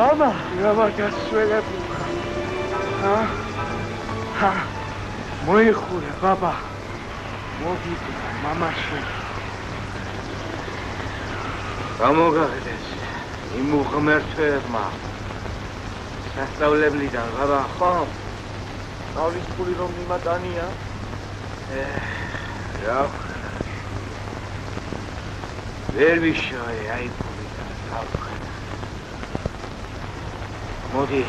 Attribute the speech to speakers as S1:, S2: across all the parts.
S1: Mama, გასველები. მოიხურე, ბაბა. მოგიყვე, მამაში. გამოგაგდეს იმ უღმერთებმა. სასწავლებლიდან, ბაბა, ხო? Naulis puli რომ მიმატანია? რა ვერ ვიშოვე აი პულიდან გავხარ. მოდი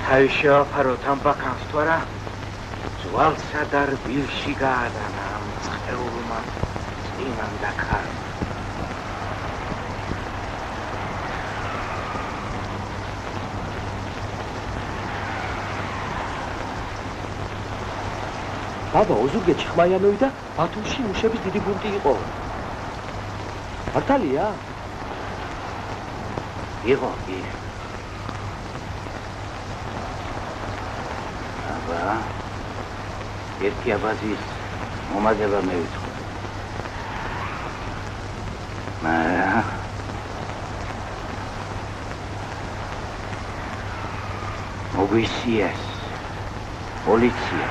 S1: თავი შევაფაროთ ამ ბაქანს თუ არა ძვალსა და რბილში გაადანა ამ წყეულმა წინან და ქარმა. Baba, ოზურგეთში ხმაია მევიდა, ბათუმში მუშების დიდი გუნდი იყო. მართალია? იყო, კი. აბა, ერთი აბაზის მომაგება მევიწყო. მაგრამ მოგვისიეს პოლიცია.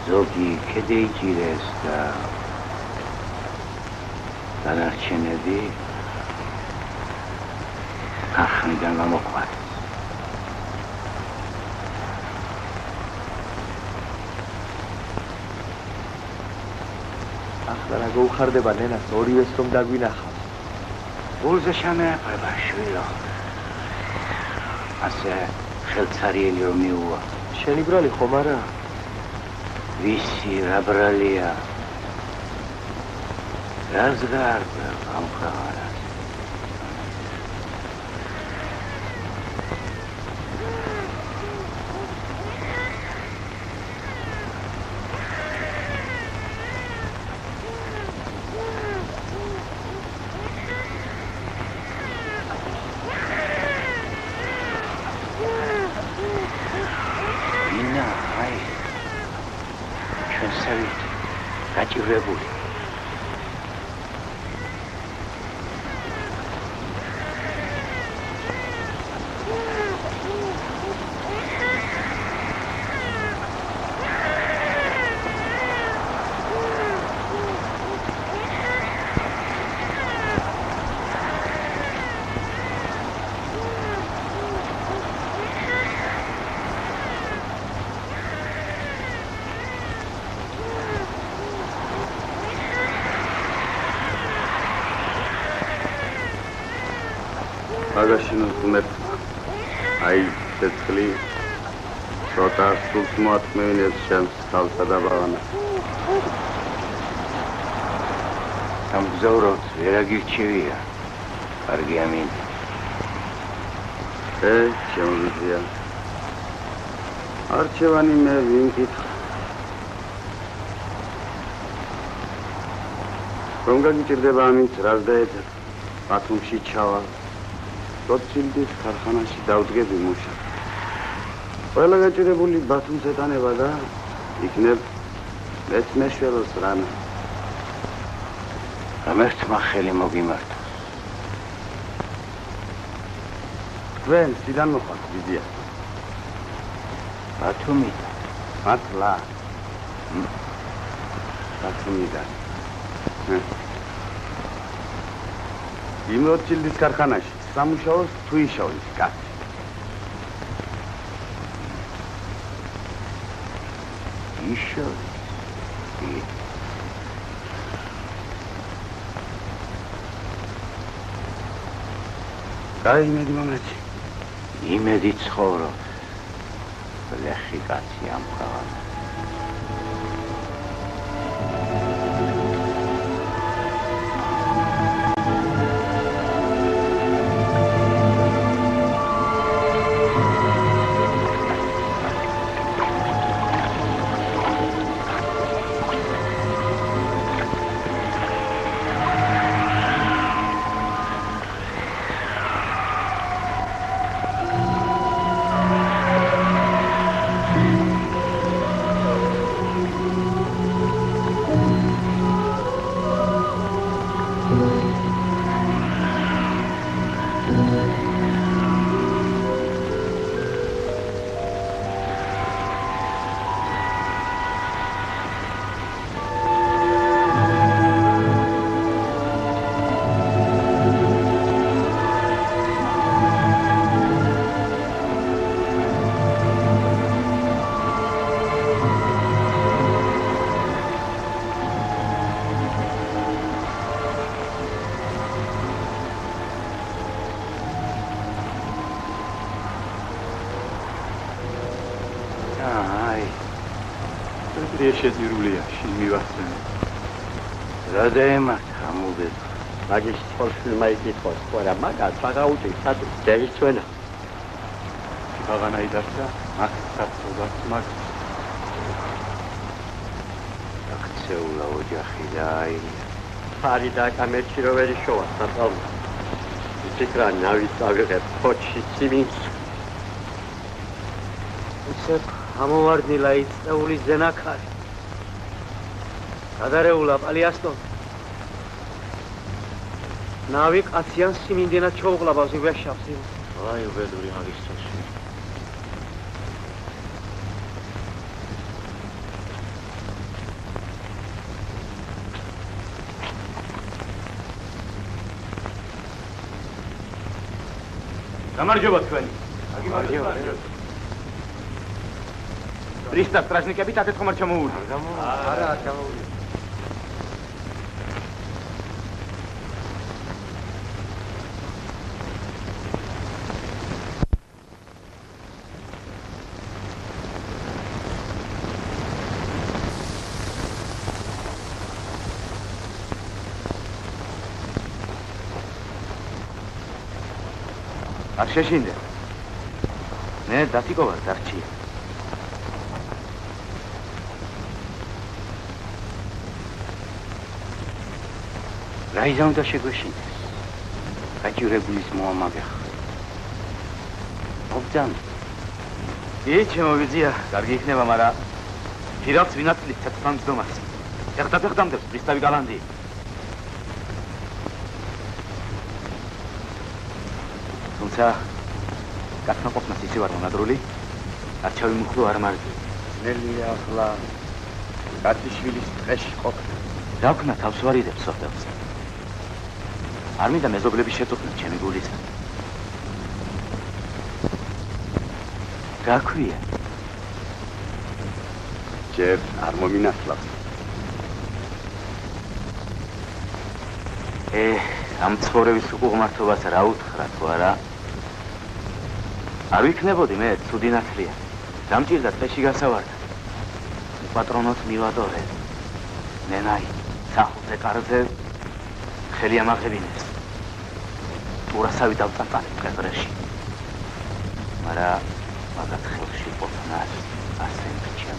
S1: ზოგი ქედეიჭირეს და დანარჩენები ქარხნიდან გამოყვარეს. ახლა რა გაუხარდება ნენას ორივეს რომ დაგვინახავს. გულზე შემეაყრება შვილო. ასე ხელცარიელი რომ მიუვა. შენი ბრალი ხომ არა? Visi rabralia razgarda amkhara გაჭირებული. Agashinu met ai tetli rota sultmat menes shams talsada bagana tam gzorot veragirchevia kargi amin chemuzia archevani me vinkit Ronga gichirdeba amin razdaet batumshi chava Rotchildis ქარხანაში დავდგები მუშა. ყველა გაჭირებული ბათუმს ეტანება და იქნებ მეც მეშველოს რანა. გამერთმა ხელი მოგიმართოს. თქვენ სიდან მოხართ ვიზია? ბათუმიდან. მართლა? ბათუმიდან. იმ როტჩილდის ქარხანაში სამუშაოს თუ ისაურის კაცი. ისაურის? გაიმედი მომეჩი. იმედი ცხოვრობს. ლეხი კაცი ამხავა.
S2: შეძირულია შიმივასწენ.
S3: რადემა ამუბედ. მაგის ხოლმე იკითხოს, ხარა მაგას აღაუჭი სად დაიცვენა.
S2: აღანა იდარსა, აქცაცოდაც მაგ.
S3: აქცეულა ოჯახი დაი. ფარი და კამერჩი რო ვერი შოვა საფალ. ისეთრა ნავი წავიღებ ფოჩი სიმინს.
S1: ისე ამოვარდნილა იწეული ზენაქარი. გადარეულა პალიასტო. ნავი კაციან სიმინდენად ჩოუყლაბავს ივეშავს.
S3: აი უბედური მაგისტოსი.
S2: გამარჯობა თქვენი.
S3: გამარჯობა.
S2: პრისტა სტრაჟნიკები თათეთ ხომ არ ჩამოუვიდა?
S3: არა, არ ჩამოუვიდა.
S2: არ შეშინდე. მე დათიკოვა დარჩია.
S3: რაიზა უნდა შეგვეშინდეს. გაჭირებულის მოამაგეხ. ობძან.
S2: ჩემოვიძია, კარგი იქნება, მაგრამ ფირავს ვინაცვლის ცეცხლამჯდომას. ერთად ეხდამდებს პრისტავი გალანდი. თუმცა გათნაყოფნას ისე ვარ მონადრული, არჩევი მუხლო არ მარდი.
S3: ნელია ახლა გათიშვილის დღეში ყოფნა.
S2: რა ვქნა თავს ვარიდებს სოფელს. არ მინდა მეზობლები შეწუხდნენ ჩემი გულისა. რა ქვია?
S3: ჯერ არ მომინაცლავს.
S2: ამ ცხოვრების უღმართობას რა უთხრა თუ არა? არ ვიქნებოდი მე ცუდი ნათლია. დამჭირდა ტყეში გასავარდა. პატრონოთ მივადორე. ნენაი, სახუზე კარზე ხელი ამაღებინეს. ურასავი დავწანწანე ტყეში. მაგრამ მაგათ ხელში ყოფნას ასე მრჩა.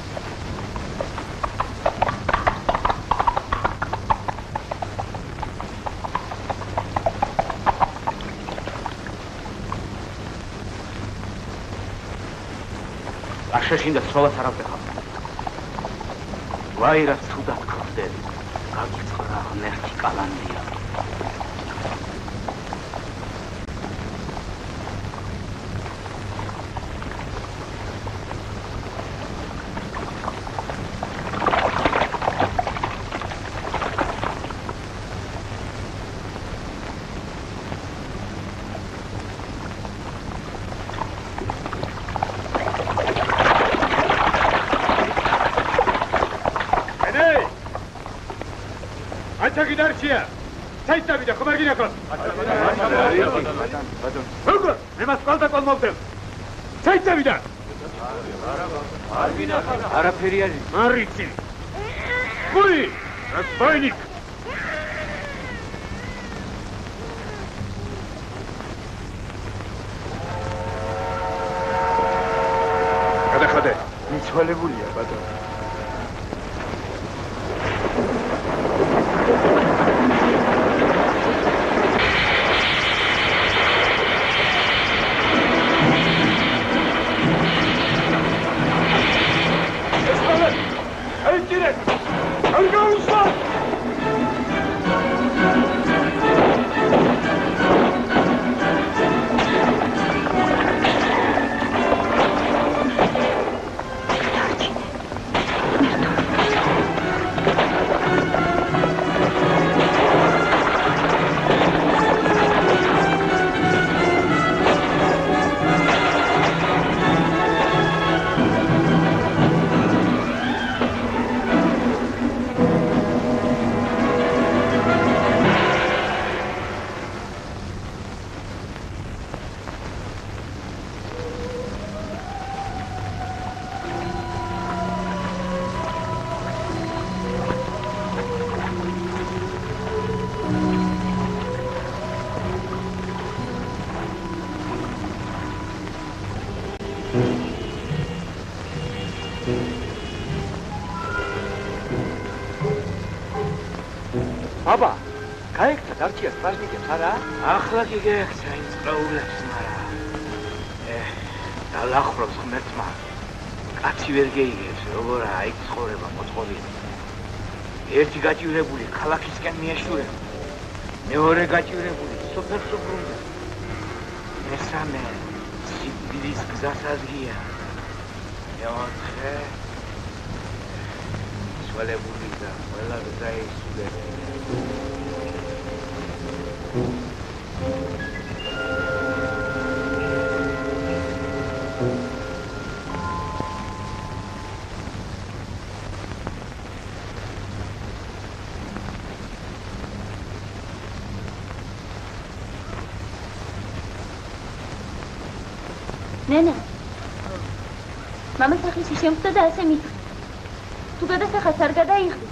S2: შეშინდა სროლას არ ავტეხავ. ვაი რა ცუდად გხდები. გაგიწყრა ღმერთი კალანდია.
S4: დარჩია. საიტავი და ხომ არ გინახავს? როგორ? მე მას ყალდა მოვდებ. საიტავი და არ გინახავს.
S1: არაფერი არის.
S4: მარიცი. გული, разбойник. გადახადე.
S1: მიცვალებულია ბატონო.
S2: აბა, გაიქცა დარჩია სპაზნიკებს არა?
S1: ახლა კი გაიქცა იმ წყეულებს, მაგრამ დალახრობს ღმერთმა. კაცი ვერ გეიგებს, როგორაა იქ ცხოვრება მოწყობილი. ერთი გაჭირებული ქალაქისკენ მიეშურება. მეორე გაჭირებული სოფელს უბრუნდება. მესამე სიკვდილის გზას აზრია. მეოთხე სვალებული და ყველა გზა ისულება.
S5: ნენა, მამას ახლის შემხვდა და ასე მითხრა. თუ გადასახადს არ გადაიხდი,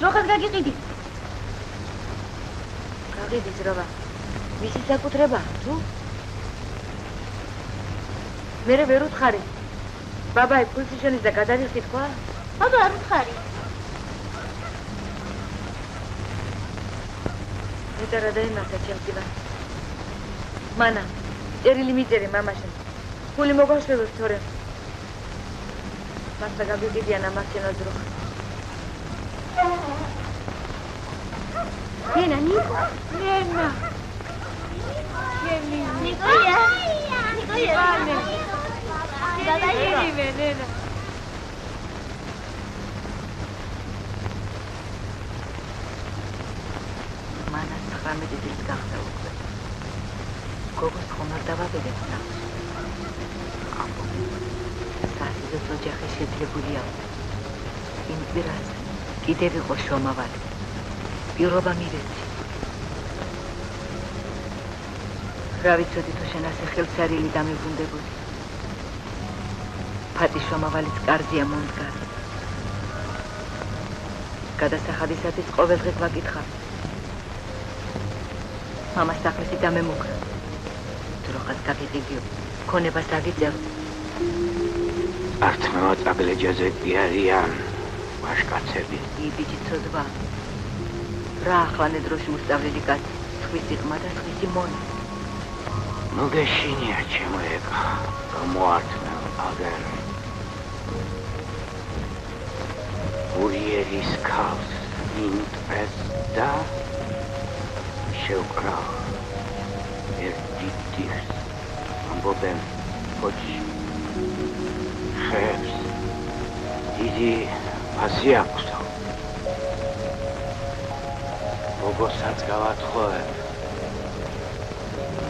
S5: ძროხად გაგიყიდი.
S6: გაგიდი ძროხა. მისი საკუთრება, თუ? მერე ვერ უთხარი. ბაბაი ფულს იშენის და გადავიხდი თქვა?
S5: აბა არ უთხარი.
S6: მეტარა დაიმართა ჩემს დილას. მანა, წერილი მიწერე მამაშენ. ფული მოგაშველოს თორე. მასა გაგიგდიან ამასენო ძროხა.
S5: ნენა, ნიკო.
S6: ნენა.
S5: ნიკოია. ნიკოია.
S6: გადაიღე ნენა. მანა 19 წლის გახდა უკვე. გოგოს ხომ არ დავაბედებს ნახს. სასიძოს ოჯახი შეძლებულია. იმ კვირას კიდევ იყო შრომავალი. პირობა მივეცი. რა ვიცოდი თუ შენ ასე ხელსარილი დამიბრუნდებოდი. ფატი შრომავალის კარზეა მომდგარ. გადასახადისათვის ყოველდღე გვაკითხავ. მამას სახლში დამემუქრა. ძროხას გაგიყიდიო. ქონებას აგიწევ.
S1: ართმევა წაგლეჯაზე კი არიან ვაშკაცები.
S6: იბიჯი ცოდვა. რა ახლანე დროში უსწავლელი კაცი, სხვისი ყმა და სხვისი მონა.
S1: ნუ გეშინია ჩემო ეკა, გამოართმევ აგერ. ურიელის ქავს ინტრეს და შევკრავ. ერთი ტირს ამბობენ ოჩი. ხებს დიდი ფასი აქვს. როგორსაც გავათხოვებ.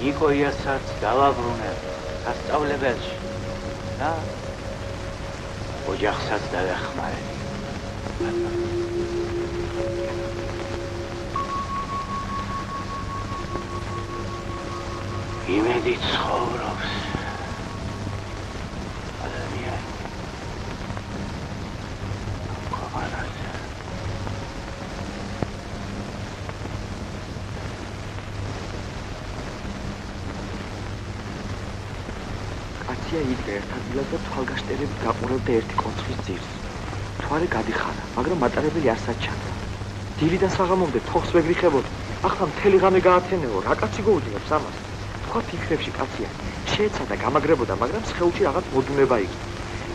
S1: ნიკოიასაც დავაბრუნებ სასწავლებელში და ოჯახსაც დავეხმარებ. იმედი ცხოვრობს.
S2: იდგა ერთ ადგილას და თვალგაშტერებით გაყურებდა ერთი კონცხის ძირს. თვარე გადიხარა, მაგრამ მატარებელი არსაც ჩანდა. დილიდან საღამომდე თოხს ვეგრიხებოდი. ახლა მთელი ღამე გაათენეო, რა კაცი გოუძინებს ამას? თქვა ფიქრებში კაცია. შეეცადა გამაგრებოდა, მაგრამ სხეულში რაღაც მოდუნება იყო.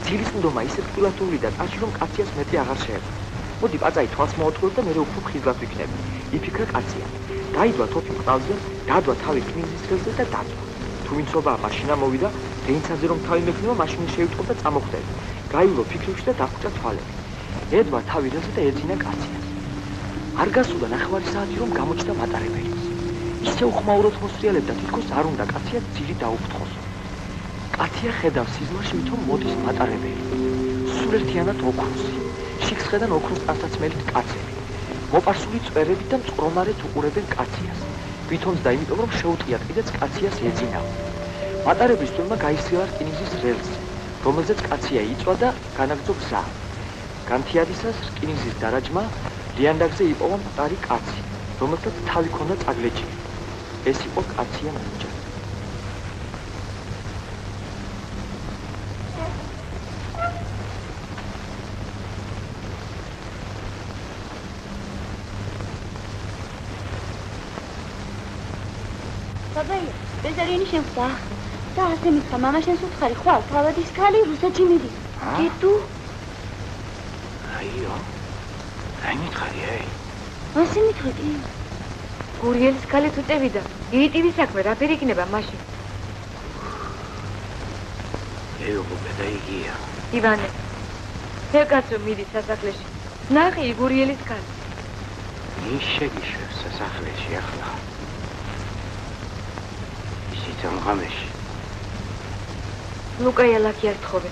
S2: ძილის ნდომა ისე თბილათული და კაცი რომ კაციას მეტი აღარ შეეძლო. მოდი პაწაი თვალს მოოწყვილ და მერე უფრო ხიზლად ვიქნები. იფიქრა კაცია. დაიდვა თოფი მყალზე, დადვა თავი კმინძის ხელზე და დაწვა. თუ ვინცობაა მაშინა მოვიდა, რენცაძე რომ თავი მექნება, მაშინ შეივწყო და წამოხვდები. გაივლო ფიქრებში და დახვჭა თვალები. ედვა თავი რელზე და ეძინა კაციას. არ გასულა ნახევარი საათი რომ გამოჩნდა მატარებელიც. ისე უხმაუროდ მოსრიალებდა, თითქოს არ უნდა კაცია ძილი დაუფრთხოსო. კაცია ხედავს სიზმარში, ვითომ მოდის მატარებელი. სულ ერთიანად ოქროსი. შიგსხედან ოქროს ტანსაცმელით კაცები. მოპარსული წვერებით და მწყრომარეთ უყურებენ კაციას. ვითომც და იმიტომ რომ შეუტყიათ კიდეც კაციას ეძინაო. მატარებლის თულმა გაისრილა რკინიგზის რელსზე, რომელზეც კაცია იწვა და განაგრძო გზა. განთიადისას რკინიგზის დარაჯმა ლიანდაგზე იპოვა მყარი კაცი, რომელსაც თავი ჰქონდა წაგლეჯილი. ეს იყო კაცია ნინჯა.
S5: ჩარიანი შემხდა და ასე მითხრა მამა შენს უთხარი ხვალ თავადის ქალი რუსეთში მიდის. კი თუ?
S1: აიო. აი მითხარი აი.
S5: ასე მითხრი?
S6: გურიელის ქალი თუ წევიდა. იტივის საქმე რა ფერი იქნება მაშინ?
S1: ეუბო გადაიგია.
S6: ივანე. ეკაცო მიდის სასახლეში. ნახე გურიელის ქალი.
S1: ის შეგიშვებს სასახლეში ახლა. ისიც ამღამეში.
S6: ლუკაია ლაკი არ თხოვე.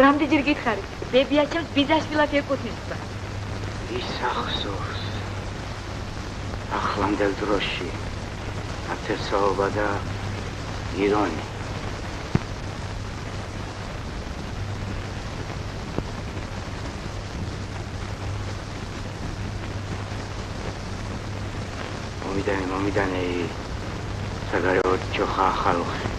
S6: რამდენჯერ გითხარი? ბებიაჩემს ბიძაშვილად ეკუთვნის.
S1: ის ახსოვს. ახლანდელ დროში. ათესაობა და ირონი. მომიდანე საგარეო ჯოხა ხალხი.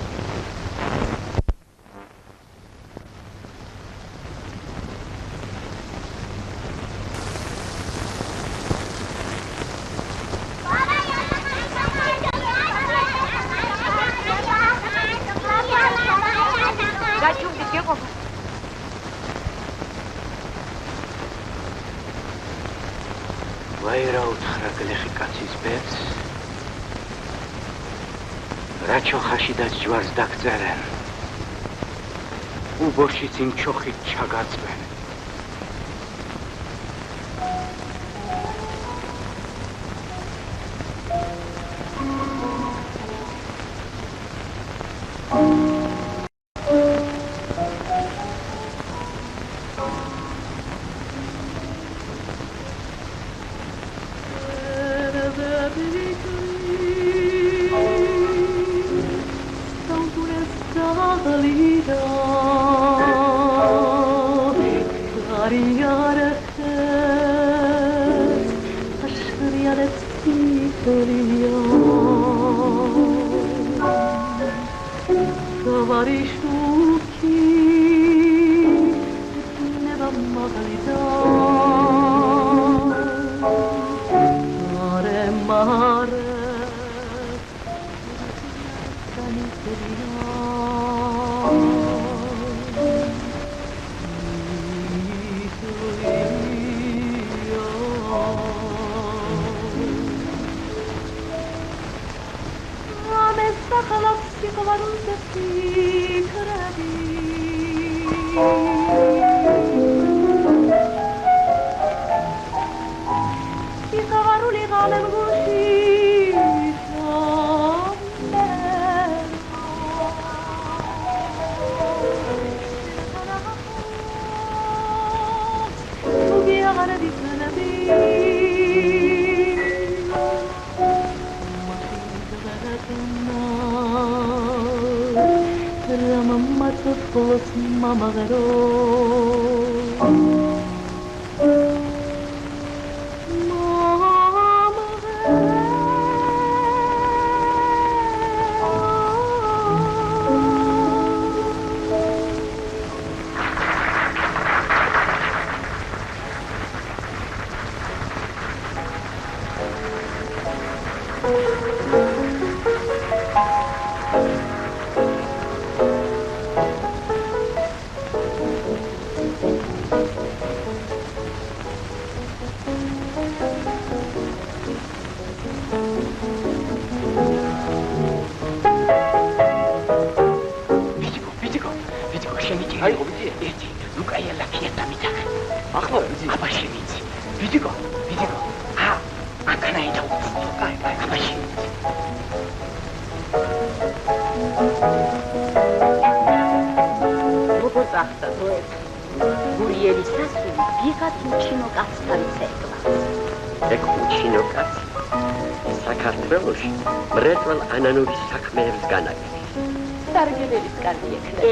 S1: ვაირა უთხრა გლეხი კაცის ბედს. რაჩოხაში და ჯვარს დაგწერენ. უბოშიც იმ ჩოხით ჩაგაწვენ.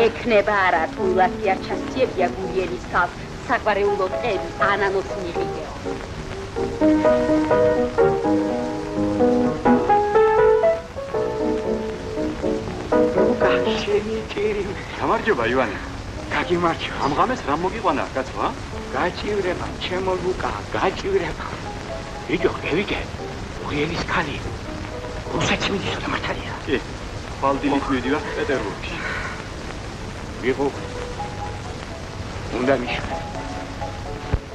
S7: ექნება არა თულად იარჩასიებია გურიელის ქალს საგვარეულოდ ები ანანოს მიღიდეო
S1: ლუკა შენი ჭირი გამარჯობა ივანე გაგიმარჯვა ამ ღამეს რა მოგიყვანა კაცო გაჭირება ჩემო ლუკა გაჭირება ვიგე გურიელის ქალი რუსეთში მიდის და მართალია კი
S4: თვალდილით მივიდივართ პეტერბურგში.
S1: ვიღო უნდა მიშვა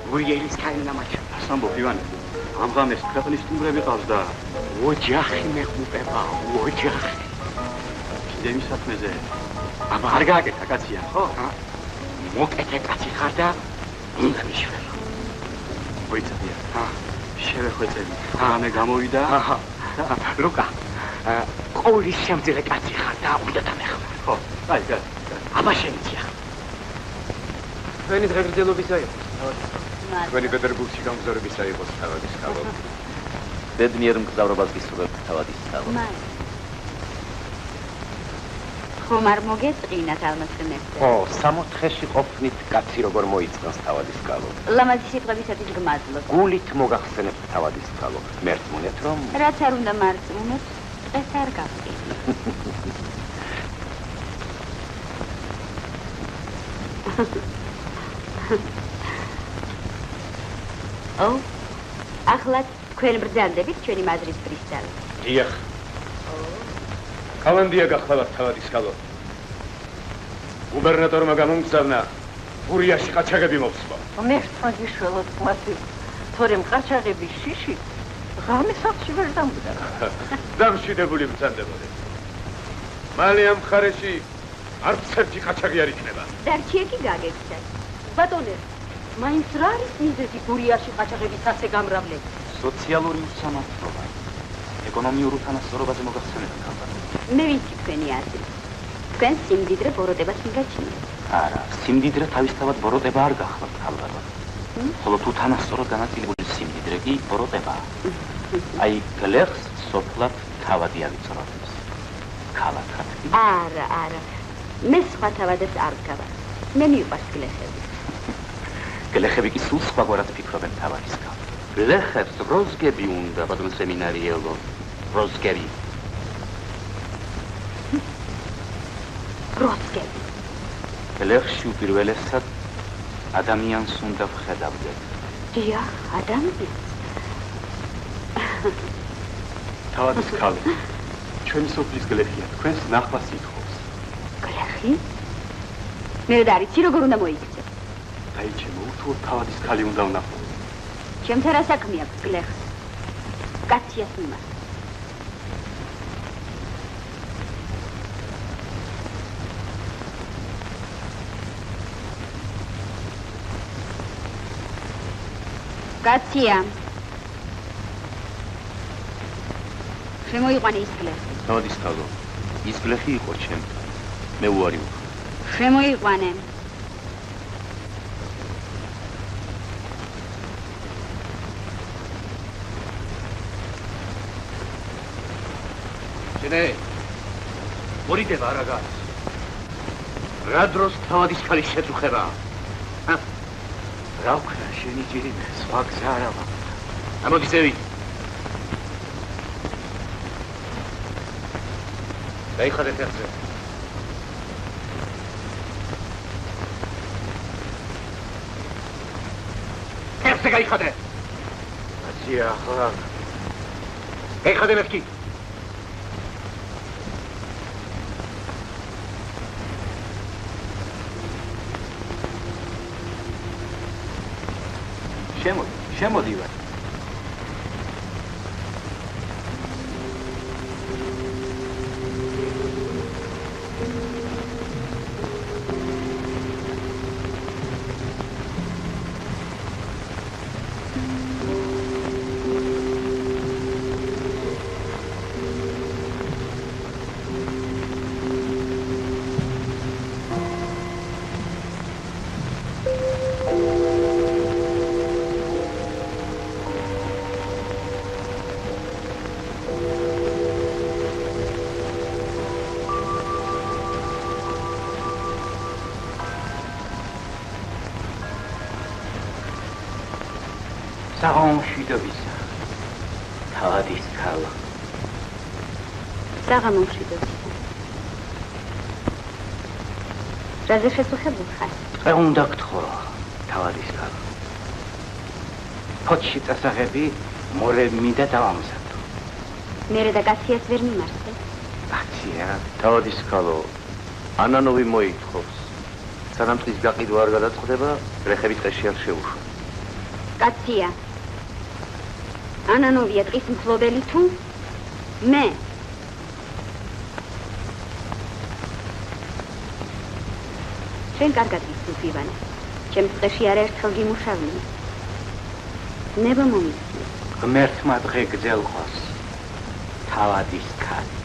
S1: გურიელის კაინამაჩა
S4: სამბო ივანე ამ ღამეს ქვეყნის სტუმრები ყავს და
S1: ოჯახი მეხმუპება ოჯახი
S4: კიდევ საქმეზე
S1: აბა არ გააკეთა კაცია ხო მოკეთე კაცი ხარ და უნდა მიშვა
S4: მოიცადია შევეხვეწები ღამე გამოვიდა
S1: ლუკა ყოვლის შემძლე კაცი ხარ და უნდა დამეხმარ
S4: ხო აი
S1: აბა შემიძლია
S2: თქვენი დღეგრძელობისა იყო
S8: თქვენი პეტერბურგში გამგზავრებისა იყოს თავადის კალო.
S3: ბედნიერ მგზავრობას გისურვებთ თავადის კალო.
S7: ხომ არ მოგეწყინათ ალმასხნეს?
S8: ო, 60-ში ყოფნით კაცი როგორ მოიწყენს თავადის კალო.
S7: ლამაზი სიტყვებისათვის გმადლობ.
S8: გულით მოგახსენებთ თავადის კალო. მერწმუნეთ რომ
S7: რაც არ უნდა მარწმუნოთ, დღეს არ გავყიდ. ო, ახლა თქვენ ბრძანდებით ჩვენი მაზრის კრისტალი.
S8: დიახ. კალანდია გახლავთ თავადის კალო. გუბერნატორმა გამომგზავნა გურიაში ყაჩაღები მოვსვა.
S9: მერტმა გიშველოთ მათი, თორემ ყაჩაღების შიში ღამე სახლში ვერ დამკვდარა.
S8: დამშვიდებული ბრძანდებოდი. მალე ამ მხარეში არც ერთი ყაჩაღი არ იქნება.
S7: დარჩი კი გაგეცეთ.
S9: ბატონო, მაინც რა არის მიზეზი გურიაში ყაჩაღების ასე გამრავლების?
S3: სოციალური უსამართლობა. ეკონომიურ უთანასწორობაზე მოგახსენებთ ალბათ.
S7: მე ვიცი თქვენი აზრი. თქვენ სიმდიდრე ბოროტებას მიგაჩნიათ.
S3: არა, სიმდიდრე თავისთავად ბოროტება არ გახლავთ ალბათ. ხოლო უთანასწოროდ განაწილებული სიმდიდრე კი ბოროტებაა. აი გლეხს სოფლად თავადი ავიწროებს. ქალაქად.
S7: არა. მე სხვა თავადაც არ გავარ. მე მიყვარს გლეხები.
S3: გლეხები კი სულ სხვაგვარად ფიქრობენ თავადის კალო. გლეხებს როზგები უნდა, ბატონ სემინარიელო. როზგები.
S7: როზგები.
S3: გლეხში უპირველესად ადამიანს უნდა ვხედავდეთ.
S7: დიახ, ადამიანს.
S4: თავადის კალო. ჩვენი სოფლის გლეხია, თქვენს ნახვას ითხოვს.
S7: გლეხი? მე არ იცი როგორ უნდა მოიქცე.
S4: აი ჩემო, უთუოდ თავადის კალი უნდა ვნახო.
S7: ჩემთან რა საქმე აქვს გლეხს? კაციას მიმართ. კაცია. შემოიყვანე ის გლეხი.
S3: თავადის კალო. ის გლეხი იყო ჩემთან. მე უარი ვუხ.
S7: შემოიყვანე.
S3: შენე მორიდება არა გაქვს. რა დროს თავადის კალის შეწუხება?
S1: რა ვქნა შენი ჯერიმე სხვა გზა არა მაქვს.
S3: ამოდი ზევი. დაიხადე ფეხზე. ფეხზე გაიხადე.
S1: კაცია ახლა
S3: გაიხადე მეთქი. შემოდი ვარ. საღამომშვიდობისა, თავადის კალო.
S7: საღამომშვიდობისა. რაზე შესუხებულ ხარ?
S1: წე უნდა გთხოვო, თავადის კალო. ფოთში წასაღები მორევ მინდა დავამზადო.
S7: მერე და კაციას ვერ მიმარცხე.
S3: კაცია, თავადის ქალო, ანანოვი მოითხოვს. სანამ ტყის გაყიდვა არ გადაწყდება, რეხები ტყეში არ შეუშვა.
S7: კაცია. ანანოვია ტყის მფლობელი თუ მე. შენ კარგად ვიცით, ივანე. ჩემს ტყეში არაერთხელ გიმუშავნე. ნება მომიწია.
S1: ღმერთმა დღე გძელყოს. თავადის ქალი.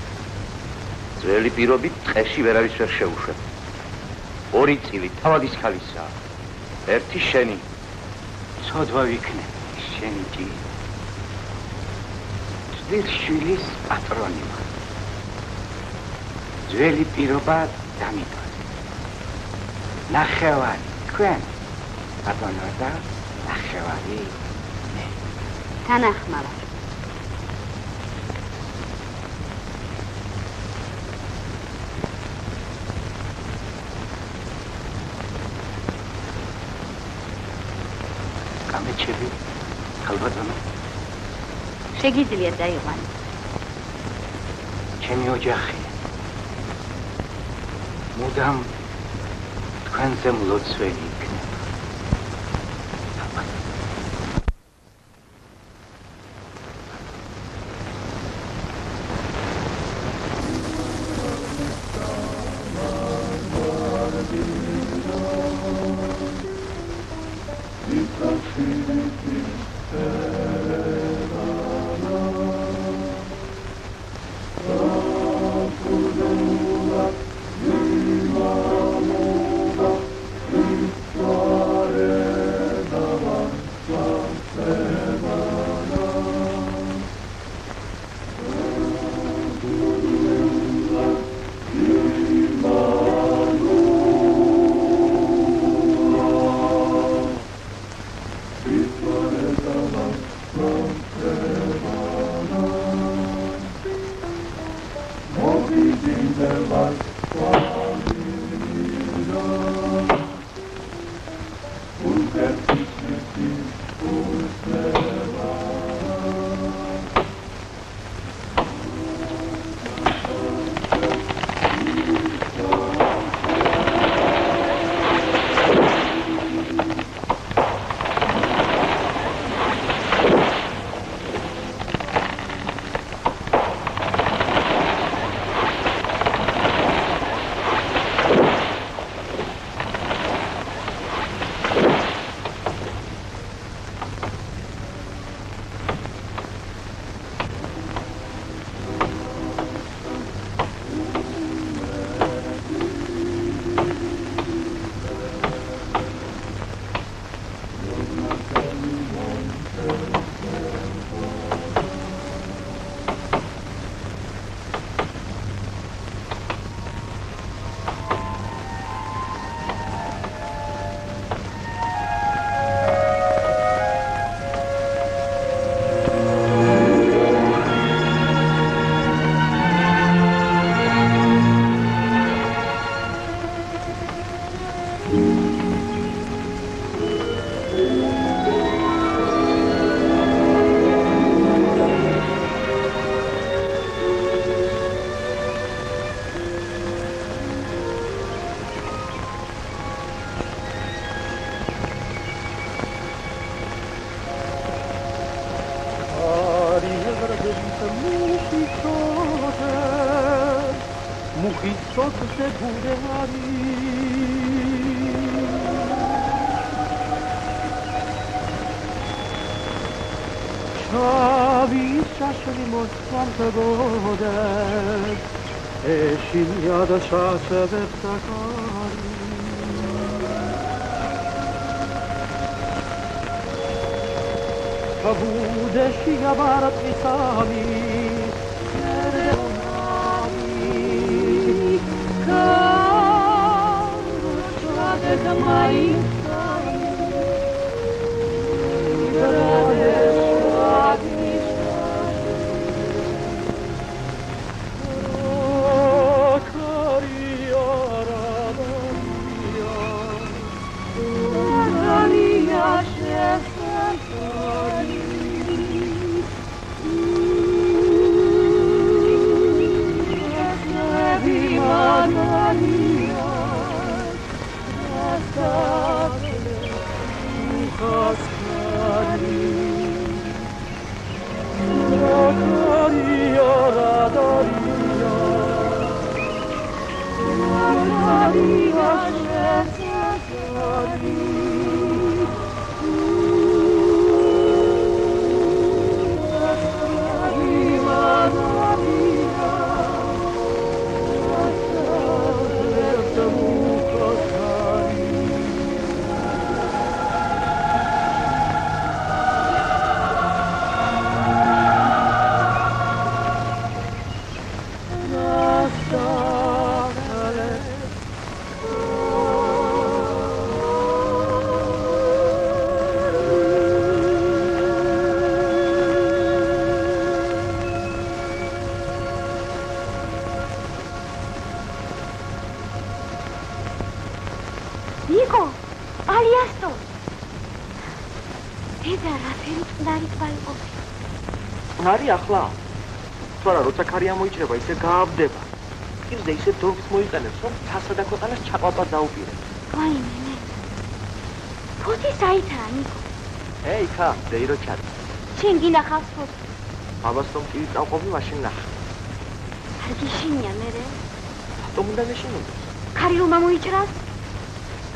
S3: ძველი პირობით ტყეში ვერავის ვერ შეუშვებ. 2 წილი თავადის ქალისაა. 1 შენი.
S1: ცოდვა ვიქნე, შენი კი. ჭდილშვილის პატრონი ვარ. ძველი პირობა დამიტოვე. ნახევარი თქვენ, ბატონო და ნახევარი მე.
S7: თანახმავა.
S1: გამეჩები, ხალბატონო.
S7: შეგიძლია დაიყვანო.
S1: ჩემი ოჯახია. მუდამ თქვენზე მლოცველი იქნება.
S2: ნარი ახლა თორა როცა ქარი ამოიჭრება ისე გააბდება პირზე ისე დორფს მოიყენებს რომ ცასა და ქვეყანას ჩაყვატვა დაუპირებს
S5: ვაიმე მე ფოთი საითაა ნიკო
S2: ეი ხა დეირო ჩად
S5: შენ გინახავს ფოთი
S2: ბაბას რომ ტივი წავყოფი მაშინ ნახე
S5: არ გიშინია მერე
S2: რატომ უნდა მეშინო
S5: ქარი რომ ამოიჭრას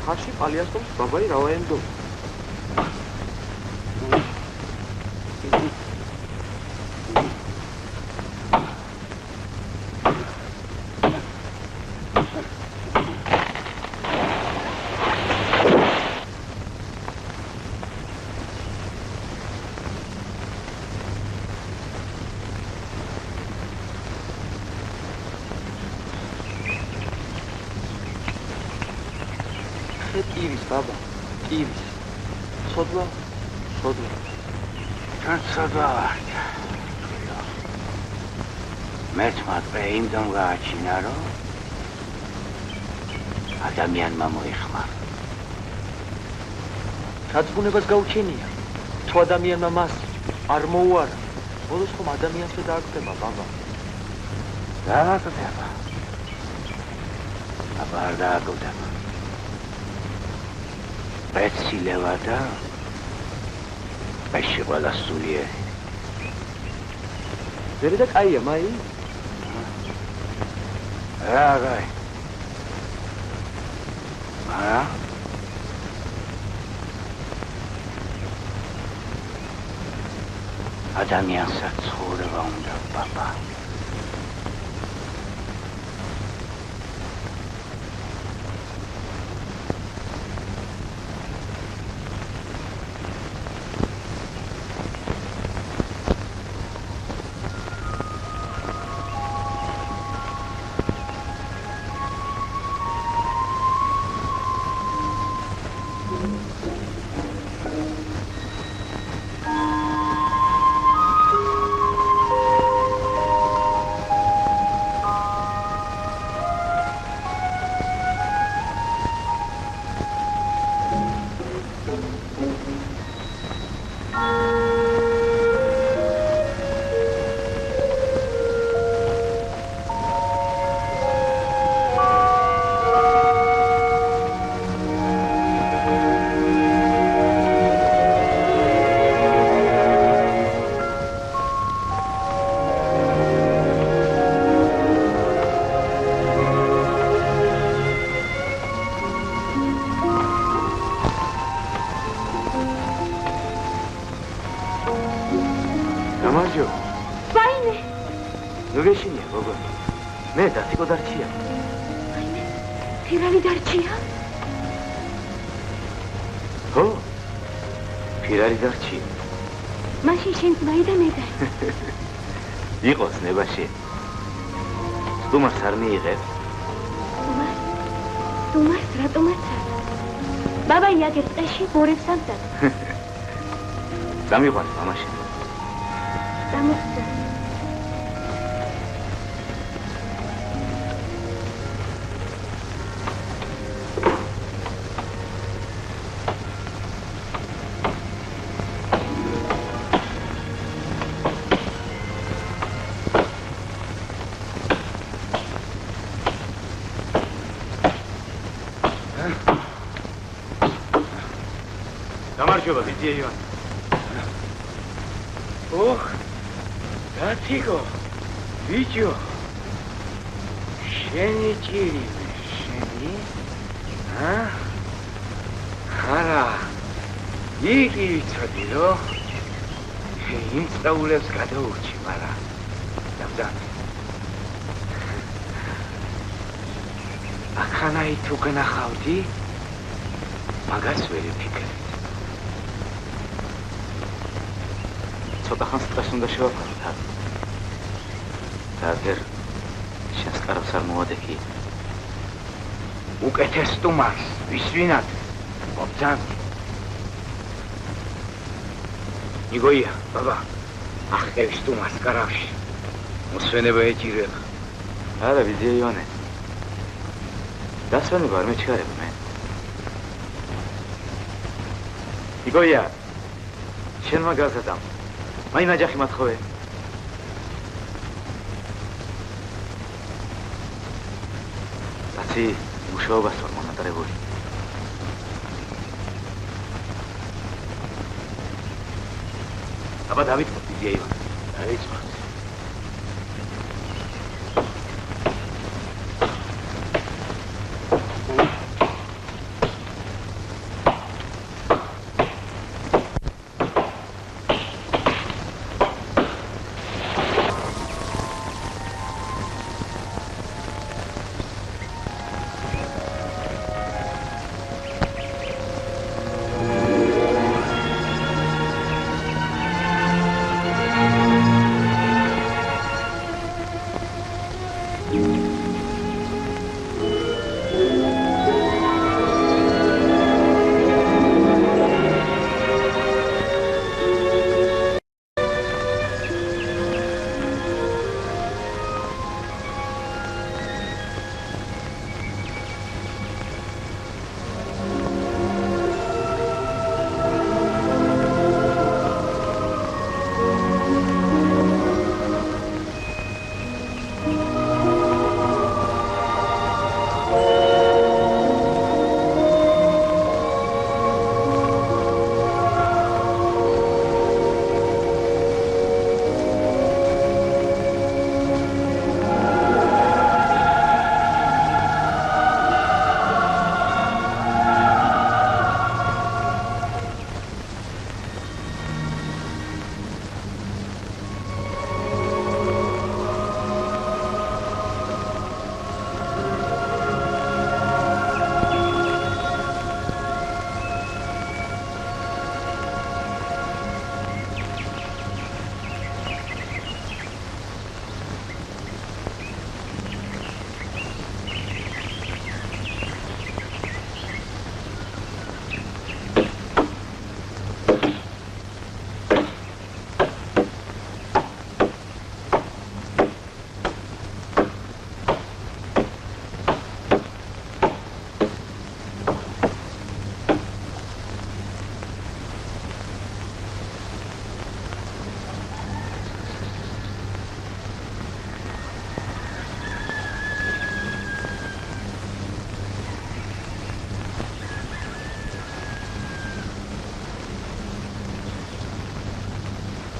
S2: ხარში პალიასტომს ბაბაი რა ვაენდო ტივის ბაბა ტივის სოდვა
S1: თან სოდვა მეც მatre იმდენ გააჩინა რომ ადამიანმა მოიხმარა
S2: დაწუნებას გაუჩენია თუ ადამიანმა მას არ მოუარა ბოლოს ხომ ადამიანს დააგდება ბაბა
S1: დააგდება აბა არ დააგდება ეცილევა და ეში ყველა სულიერი
S2: ძერი და კაია მაი
S1: რა კაი არა ადამიანსაც ცხოვრება უნდა პაპა
S5: ფირალი დარჩია?
S1: ხო? ფირალი დარჩია.
S5: მაშინ შენ წვაი და მე და.
S1: იყოს ნებაში. სტუმარს არ მიიღებ?
S5: სტუმარს რატომაც არ? ბაბა იაგებს წეში ბორებს ამdad.
S1: დამიყვანს მამაში.
S5: დამოხდა.
S8: გამარჯობა, ვიძია ივანე.
S1: ოხ, დათიგო, ბიჭო. შენი ჭირივე, შენი? არა, იგი ვიცოდი, რომ იმ სწავლებს გადაურჩი, მაგრამ დამძანე. ახანაი თუ გნახავდი, მაგას ვერ ვიფიქრეთ. ცოტა ხანს სტრესს უნდა შევაფაროთ, არა? და შენს კარავს არ მოვადექი. უკეთეს სტუმარს, ვისვინათ, მობძან. იგოია, ბაბა, ახტევი სტუმარს კარავში. მოსვენება ეჭირება. არა, ვიძია ივანე. დასვენება არ მეჩქარება მე. იგოია, შენმა გაზადამ. მაი ნაჯახი მათხოვე. კაცი, მუშაობას ვარ მონატრებული. აბა დავიწყოთ, ვიძია ივანე. დავიწყოთ.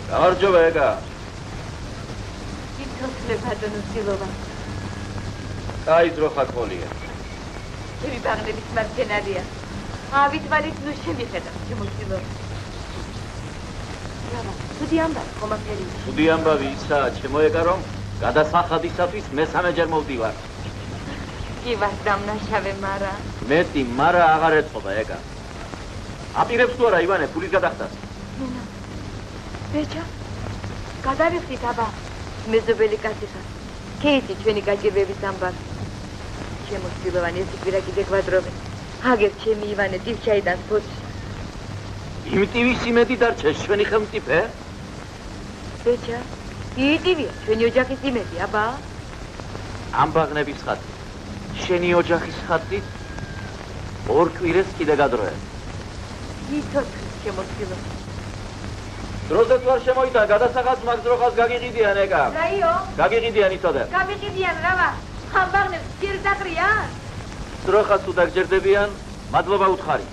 S3: გამარჯობა ეგა.
S6: ითოცხლე ბატონო სილოვა.
S3: კაი ძროხა ყოლია.
S6: ჩემი ბაღნების მარჯენარია. ავით ვალით ნუ შემიხედა ჩემო სილოვა. რავა, ცუდი ამბავი ხომაფერი.
S3: ცუდი ამბავი ისაა, ჩემო ეგა რომ გადასახადისათვის მესამეჯერ მოვდივარ.
S6: კი ვარ დამნაშავე მარა.
S3: მეტი მარა აღარ ეწყობა ეგა. აპირებს თუ არა ივანე ფულის გადახდას?
S6: ბეჭა, გადავიხდით აბა, მეზობელი კაცი ხარ. ქეითი ჩვენი გაჭირვების ამბავი. ჩემო სილოვანი ეს კვირა კიდე გვადრობენ. აგერ ჩემი ივანე ტივჩაიდან ფოცი.
S3: იმ ტივის იმედი დარჩეს ჩვენი ხელმწიფე?
S6: ბეჭა, იტივია ჩვენი ოჯახის იმედი, აბა.
S3: ამ ბაღნების ხატი. შენი ოჯახის ხატი ორ კვირას კიდე გადროე.
S6: იცოცხლე ჩემო სილოვანი.
S3: დროსაც ვარ შემოიტან გადასახადს მაგ ძროხას გაგიყიდიან ეგა.
S6: რაიო?
S3: გაგიყიდიან იცოდე.
S6: გაგიყიდიან რავა. ამ ბაღნებს ჯერ დაყრიან?
S3: ძროხას თუ დაგჯერდებიან, მადლობა უთხარი.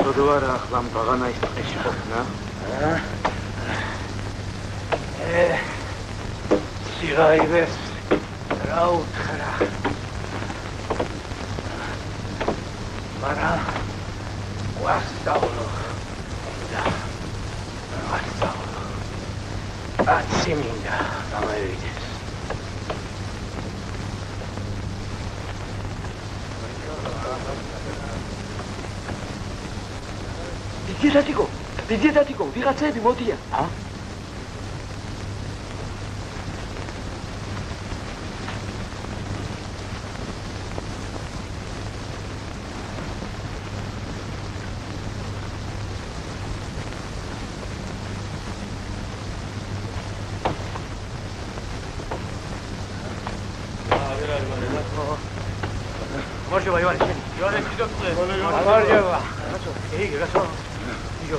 S1: სოდვარ ახლა მაღანა ის ტყეში ყოფნა. სიღაიბეს რა უთხრა. მაგრამ ვასწავლო. აცი მინდა გამოვიდეს. დიდიათიკო, ვიღაცები მოდიან.
S4: გამარჯობა ივანე, შენი. ივანე, კიდევ
S1: გამარჯობა.
S4: იგი გასო. იო,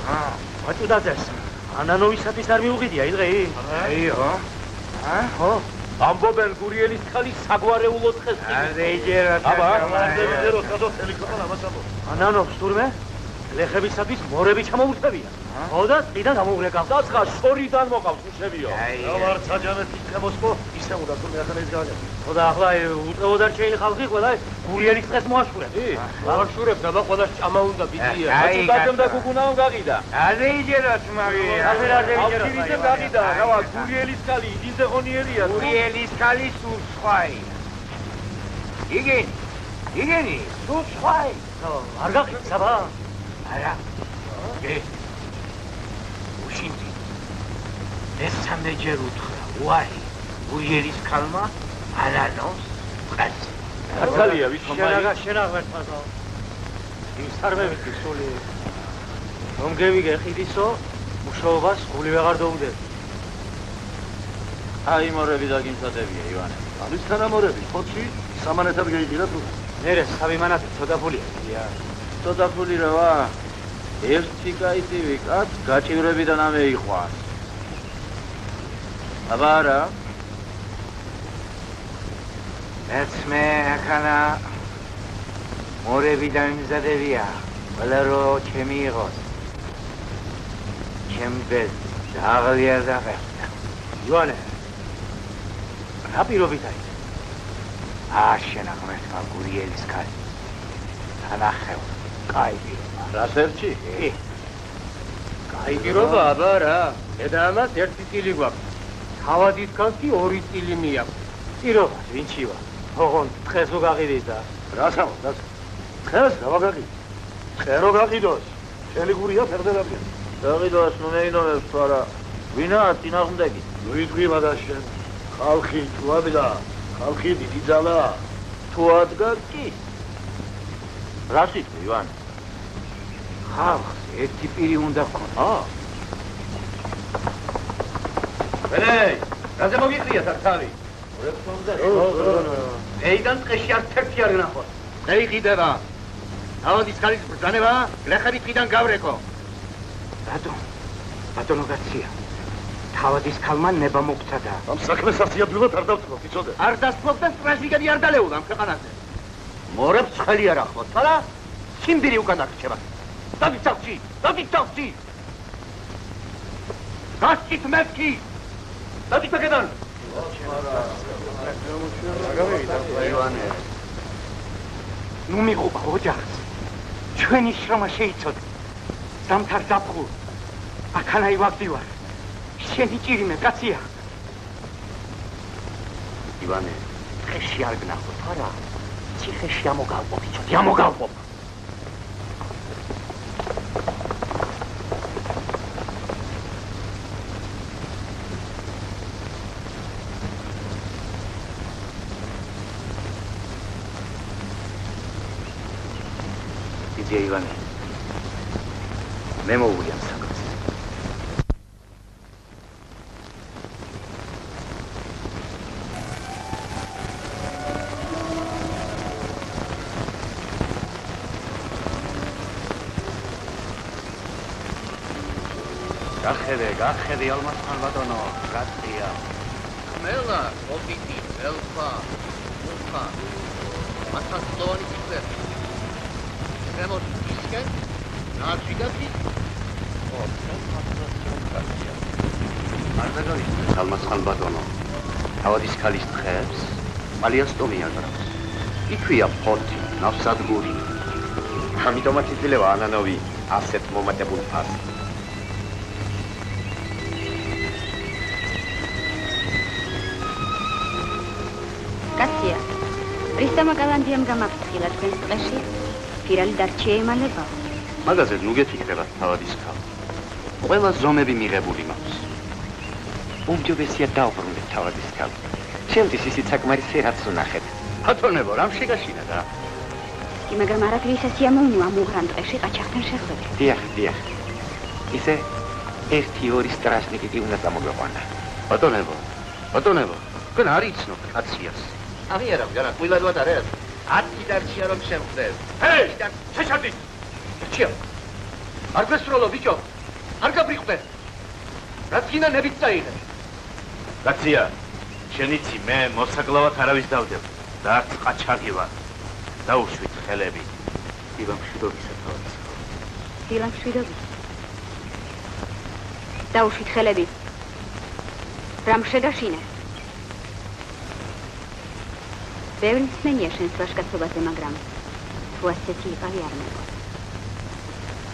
S4: მაწუდაძეს. ანანოვისათვის არ მიუღიდია იდღე?
S1: აიო.
S4: ხო? ამბობენ გურიელის ხალის საგვარეულო დღეს.
S1: არეჯერა.
S4: აბა, მარტივიძერო ხადო თელი ქვეყანა ამას ამბობ. ანანობს თურმე? ლეხებისათვის მორები ჩამოურთებია. ხო და წიდან ამოურეკავ. დაცხა შორიდან მოყავს უშევიო.
S8: დავარ საჯანეთი ხემოსკო, ისე უნდა თურმე ახლა ეს გავაჯერ.
S4: ხო და ახლა უწევოდარ შეიძლება ხალხი ყველა გურიელის დღეს მოაშურებს.
S8: მოაშურებს, აბა ყველა ჭამა უნდა ბიდია.
S4: მაწუდაძემ და გუგუნავ გაღიდა.
S1: არეჯერაც მაგია.
S4: ავშირიძემ გაღიდა. რავა, გურიელის ხალი იძე ღონიერია.
S1: გურიელის ხალი სულ სხვაა. იგენი, სულ სხვაა.
S4: არ გახით საბა?
S1: არა. უშინდი. მესამე ჯერ უთხრა, უარი, გურიელის ხალმა ანანოს ყაც.
S4: ახალია ვითომარი. შენ აღერთმაზო. იმ სარმევით სული. რომ გევიგე ხიდისო, მუშაობას გული ვეღარ დაუნდები.
S3: აი მორები დაგიმზადებია ივანე.
S8: არის თანამორები, ხოჩი სამანეთად გეიღირა თუ.
S4: ნერე თავი მანათი ცოტა ფულია.
S3: ცოტა ფული რა. ერთი კაიტივი კაც გაჭირებიდან ამეიყვანს. აბა რა?
S1: მე ახანა მორები დამზადებია. ყველა რო ჩემი იყოს. ჩემზე დაღლია დაღერდა.
S4: ივანე. რა პირობით არის?
S1: შენ აღმერთვა გურიელის ხალი. თანახევ. კაი პირობა.
S3: რას ერჩი?
S4: კაი პირობა, აბა რა. და ამას ერთი წილი გვაქვს. თავადის კანს კი 2 წილი მიაქვს. პირობა, ვინჩივა. ოღონდ დღეს უგაღიდით და
S8: რას ამბობ? დღეს რა ვაგაგი? ხერო გაგიდოს. შენი გურია ფერდერაბია.
S3: დაღიდოს ნუ მეინოვებს თუ არა. ვინაა წინააღმდეგი?
S8: ნუ იტყვი და შენ. ხალხი თუაბილა. ხალხი დიდი ძალა.
S3: თუ ადგა კი. რას იტყვი ივანე?
S1: ხალხს ერთი პირი უნდა გქონდა.
S4: ვენეი, რაზე მოგიყრიათ აქ თავი? ეიდან ტყეში არც ერთი არ გნახოთ.
S8: ეიყიდება. თავადის ხალის ბრძანება ლეხების ტყიდან გავრეკო.
S1: ბატონო გაცია. თავადის ხალმა ნება მოგწადა.
S8: ამ საქმეს ასიადვილად არ დავწმობ, იცოდე?
S4: არ დასწრობ და სტრაჟიგები არ დალეულა ამ ქვეყანაზე.
S8: მორებს ხელი არ ახლოთ.
S4: არა? სიმბირი უკან არჩება. დაგიწავში. გასწით მეთქი. დაგიწაკედან.
S1: ნუ მიყובה ოჯახს. ჩვენი შრომა შეიცოდა. დამთარ დაფხულ. აქანაი ვაგდივარ. შენი ჭირიმე კაცია.
S4: ივანე, ხეში არ გნახოთ, არა? ციხეში ამოგალყობ, იცოდი, ამოგალყობ.
S1: იძე ივანე. მე მოვუიან საქმეს.
S4: გახედე ალმასხან ბატონო, გაწია.
S10: ხმელა, ოპიკი, ელფა, მუხა. მასთან სლოვანი ფიქრე. შემოს ისკენ, ნაციგაცი არ დაგავიწყე სალმასხან ბატონო თავადის ქალის თხებს პალიასტომი აკრავს იქვია ფორტი ნავსადგური ამიტომაც იძლევა ანანოვი ასეთ მომატებულ ფასს
S7: კაცია პრისტამა გალანდიამ გამაფრთხილა თქვენს ტყეში ფირალი დარჩია ემალებაო
S10: მაგაზე ნუ გეთიქრებათ თავადის ქალ ყველა ზომები მიღებული მაქვს უმჯობესია დავბრუნდეთ თავადის ქალ ჩემთვის ისიც საკმარისი რაც ვნახეთ ბატონებო რამ შეგაშინა და
S7: კი მაგრამ არაფერი სიამოვნოა მუღრან ტყეში ყაჩაღთან შეხვედრა
S10: დიახ ისე 1-2 სტრასნიკი კი უნდა წამოგვეყვანა ბატონებო თქვენ არ იცნობთ კაციას აღიარებ განა ყვილადვად არ არის 10 დარჩია რომ შემხდეთ ჰეი შეშარდი რჩია არ გესროლო ბიჭო არ გაბრიყვდე რაც გინდა ნებით წაიღე
S1: კაცია შენ იცი მე მოსაკლავად არავის დავდებ და არც ყაჩაღი ვარ დაუშვით ხელები
S10: დილამშვიდობისა თავის
S7: დილამშვიდობისა დაუშვით ხელები რამ შეგაშინე ბევრი მსმენია შენს ვაჟკაცობაზე მაგრამ თუ ასეთი იყავი არ მეგო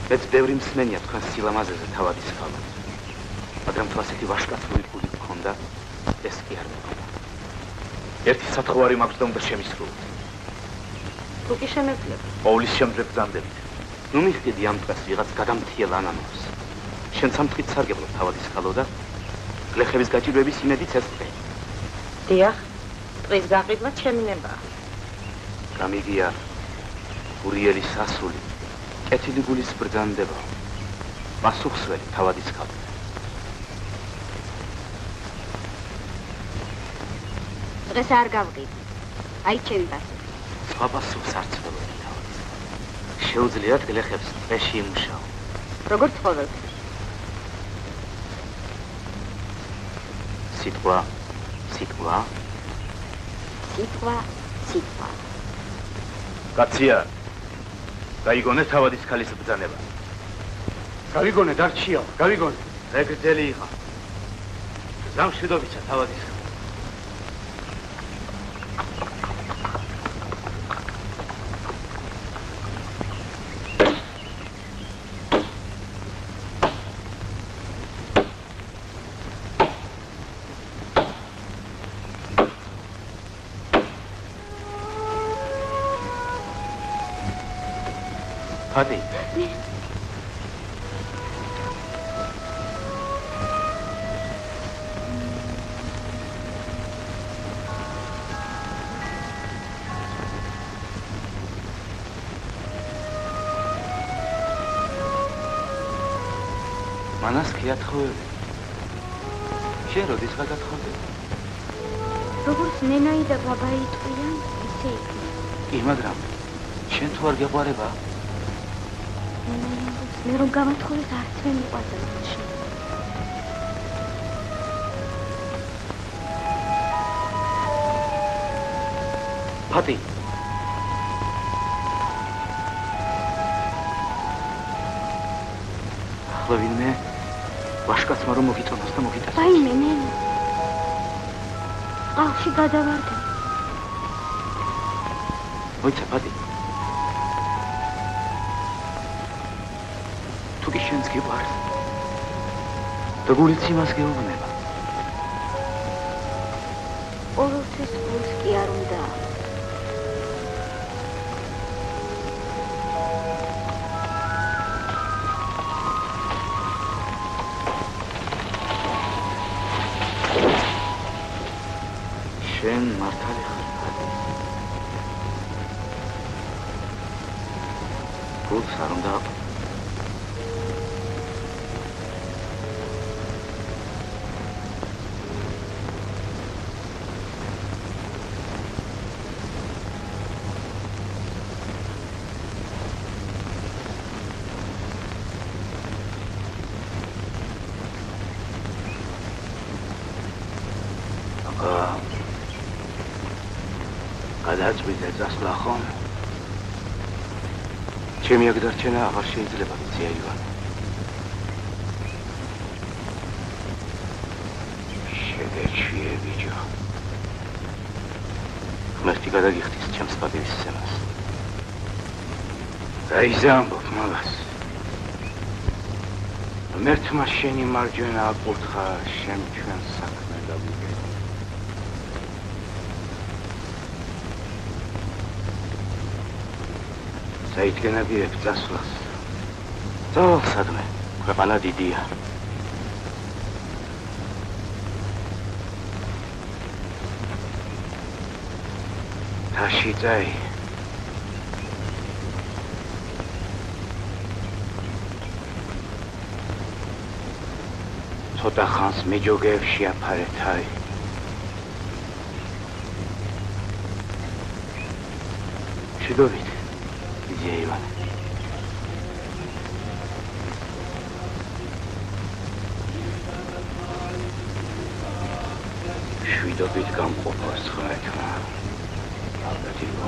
S3: მეც ბევრი მსმენია თქვენ სილამაზეზე თავადის ქალ მაგრამ თუ ასეთი ვაჟკაცური გული გქონდა ეს კი არ მეგონა ერთი სათხოვარი მაქვს და უნდა შემისრულოთ
S7: თუ კი შემეძლებ
S3: ყოვლის შემძლებ ბრძანდებით ნუ მიხდიდი ამ დღეს ვიღაც გადამთიელ ანანოს შენ სამთხით სარგებლობ თავადის ქალო და გლეხების გაჭირვების იმედიც ეს დღე
S9: დიახ ტყის გაყიდვა ჩემი ნება
S3: გამიგია გურიელის სასული კეთილი გულის ბრძანდება პასუხსველი თავადის ქალო
S7: დღეს არ გავყიდ აი ჩემი პასუხი
S3: სხვა პასუხს არც ველოდი თავადის შეუძლიათ გლეხებს ტყეში იმუშაო
S7: როგორც ყოველთვის სიტყვა
S1: კაცია გაიგონე თავადის ქალის ბრძანება
S10: გავიგონე დარჩიაო გავიგონე
S1: რეგრძელი იყა სამშვიდობისა თავადის ქალ
S3: ფატი მანას კი ათხოვები შენ როდის გაგათხოვდები
S5: როგორც ნენაი და ბაბაი იტყვიან ისე იქნება
S3: კი მაგრამ შენ თუ არ გეყვარება
S5: მე რომ გამათხოვეს არც მე მიყვარდა შენ
S3: ფატი ახლა ვინმე ვაშკაცმა რომ მოგიწონოს და მოგიტანოს
S5: საიმე ნენა ყავში გადავარდა
S3: მოიცა ფატი თუ კი შენს გიყვარს და გულიც იმას გეუბნება
S5: ყოველთვის გულს კი არ უნდა
S3: შენ მართალი ხარ ფატი გულს არ უნდა გადაწყვიტე წასვლა ხომ? ჩემი აგდარჩენა აღარ შეიძლება ვიცი აივანე. შეგეჩვიე ბიჭო. ღმერთი გადაგიხდის ჩემს პატივისცემას. გაიზამბობ მაგას. ღმერთმა შენი მარჯვენა აკურთხა შენ ჩვენ საქმე გავიგე. საიდგენაგიებ წასვლას. წავალ სადმე, ქვეყანა დიდია. თაში წაი. ცოტა ხანს მეჯოგეებში აფარე თავი. შეგოვით. Иван. შვიდობით გამყოფას ხმეთმა. ალბათიო.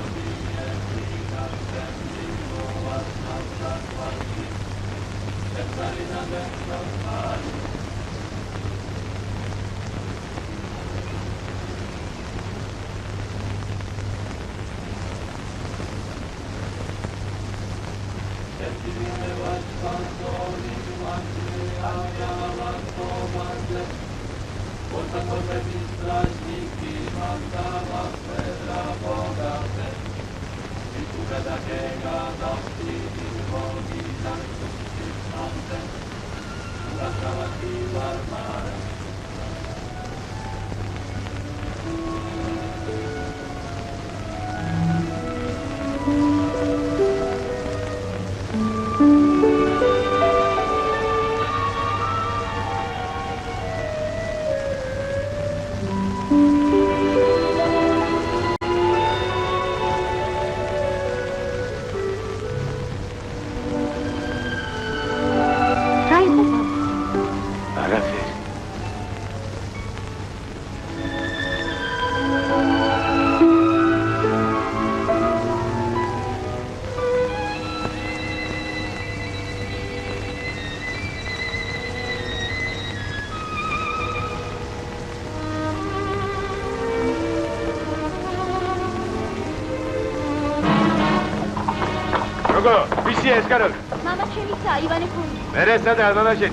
S8: ეს კაროლ.
S5: მამა ჩემისა ივანე ფონი.
S8: მერესა და მამაშენ.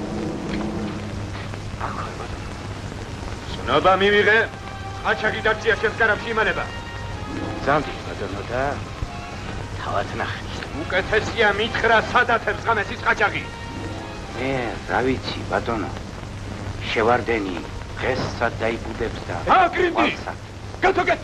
S8: სნობა მივიღე. აჩაგი დაქცია შენს კარამში იმანება.
S3: ზამთრის ბატონო და თავად ნახე.
S8: უკეთესია მითხრა სადათებს ღამესის ყაჩაღი.
S3: მე რა ვიცი ბატონო. შევარდენი დღესად დაიბუდებს და
S8: გრინდი. გათოგეთ.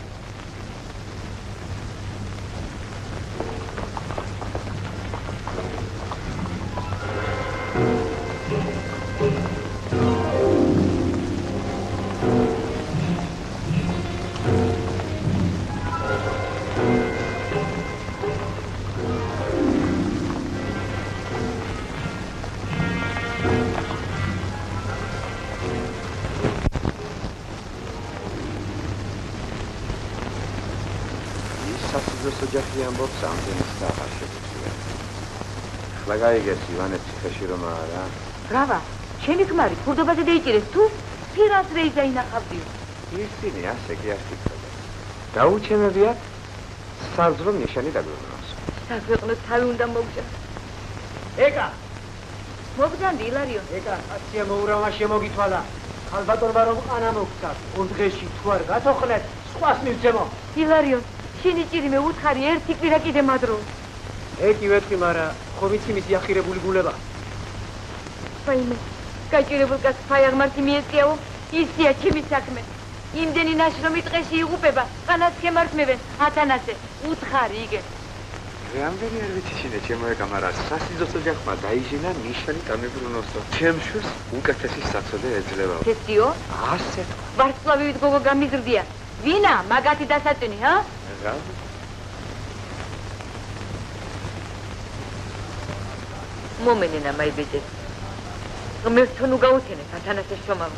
S1: ამბობს ამდენის და აღარ შეგვიძლია. ახლა გაიგეს ივანე ციხეში რომ არა.
S6: ბრავა, შენი ქმარი ფურდობაზე დაიჭირეს თუ ფირას რეიზა ინახავდიო.
S1: ისინი ასე კი არ ფიქრობენ. დაუჩენებიათ საზრო ნიშანი დაგვეღნოს.
S6: საქვეყნოდ თავი უნდა მოგჭა.
S4: ეკა
S6: მოგძანდი ილარიო.
S4: ეკა აცია მოურავმა შემოგითვალა. ხალბატონმა რომ ყანა მოგცათ. ორ დღეში თუ არ გათოხლეთ, სხვას მივცემო.
S6: ილარიო შენი ჭირიმე უთხარი ერთი კვირა კიდე მადრო.
S4: ეკი ვეთქი, მარა ხო ვიცი მისი ახირებული გულება.
S6: ვაიმე, გაჭირებულ კაცს ფაიაღმართი მიეწიაო, ისია ჩემი საქმე. იმდენი ნაშრომი ტყეში იღუპება, ყანას ხემართმევენ, ათანასე, უთხარი იგე.
S1: რამდენი არ ვიცი შინე ჩემო ეკა, მარა სასიძოს ოჯახმა დაიჟინა ნიშანი დამებრუნოსო. ჩემშუს უკეთესი საცოდე ეძლევა.
S6: თესიო?
S1: ასე თქვა.
S6: ვარსკვლავივით გოგო გამიზრდია. ვინა, მაგათი დასაწვინი, ჰა? მომენენა მაიბეჭე. ღმერთო ნუ გაუთენეთ ათანასეს შრომავა.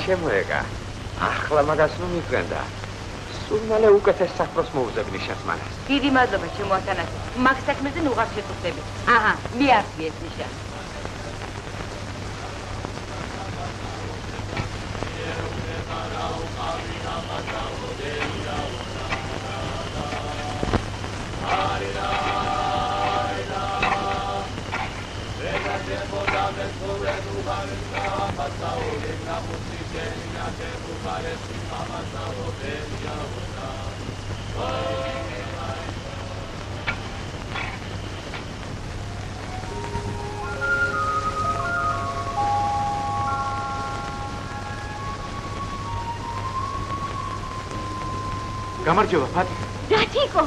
S1: ჩემო ეკა, ახლა მაგას ნუ მიგენდა.
S2: სულ მალე უკეთეს საფროს მოუძებნი შეწმანას.
S6: დიდი მადლობა ჩემო ათანასე. მაგ საქმეზე ნუ ვარ შეწუხდები. აჰა, მიარწი ეს ნიშა.
S2: გამარჯობა, ფატი.
S5: რაც იყო?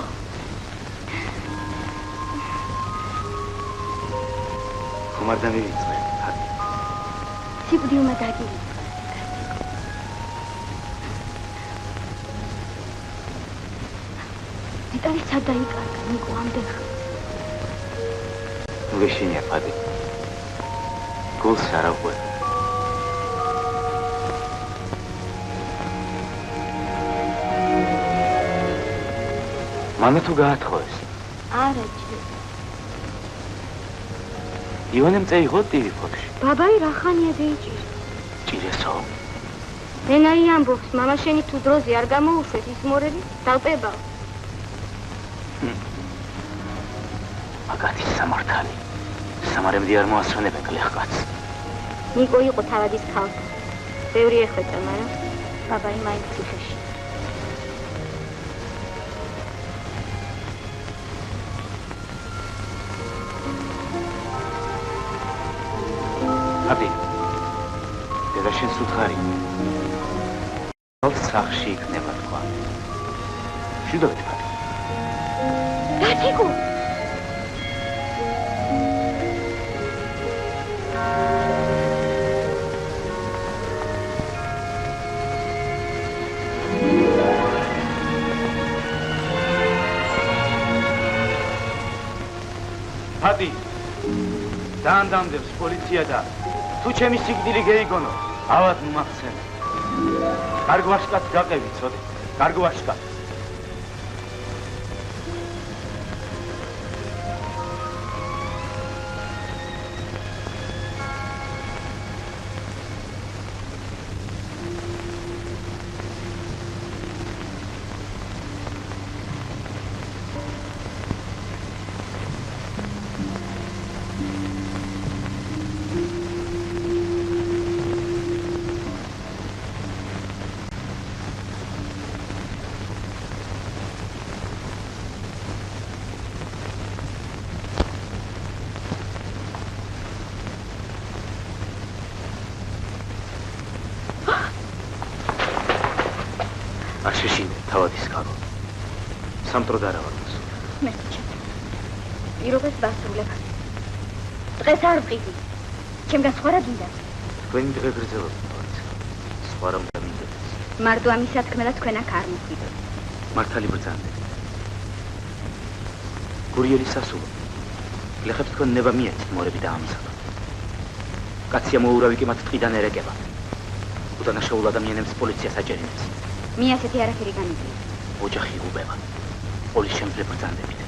S2: ხომ არ დამივიწყე, ფატი.
S5: სიკვდილმა დაგივიწყე. ვიტალი სად დაიკარგა, ნიკო ამდენ ხანს.
S3: ნუ გეშინია, ფატი. გულს არ აღვე. მამა თუ გაათხოვეს?
S5: არა, ჭირე.
S3: ივანემ წეიღო ტელეფონში.
S5: ბაბაი რა ხანია დაიჭირე?
S3: ჭირესო?
S5: რენაი ამბობს, მამა შენი თუ დროზე არ გამოუშვეს ის მორევი, დავტებავ.
S3: მაგათი სამართალი. სამარემდე არ მოასვენებენ გლეხკაცს.
S5: ნიკო იყო თავადის ქალთან. ბევრი ეხვეწა, მაგრამ ბაბაი მაინც ციხეში.
S3: აბი, დედა შენ სუთხარი. სახლში იქნება თქვა. შედავით ფატო.
S5: რაც იყო?
S2: ფატი. დაანდამდებს პოლიცია და თუ ჩემი სიკვდილი გეიგონო, ავად მომახსენე. გარგვაშკაც გაყევი, ცოტა. გარგვაშკაც. სამტროდ არა ვარ მოსულ.
S5: მერტიჩა. პირობას დასრულებ. დღეს არ ვყიდი. ჩემგან სხვა რა გინდა?
S3: თქვენი დღე გრძელობს, თორემ. სხვა რა უნდა მინდოდეს.
S5: მარტო ამის სათქმელად თქვენ აქ არ მოხვიდეთ.
S3: მართალი ბრძანდა. გურიელი სასულო. გლეხებს თქვენ ნება მიეცით მორები და ამისადო. კაცია მოურავი კი მათ ტყიდან ერეკება. უდანაშაულ ადამიანებს პოლიციას აჭერინებს.
S5: მე ასეთი არაფერი გამიგია.
S3: ოჯახი უბება. პოლის შემძლებ ბრძანდებით.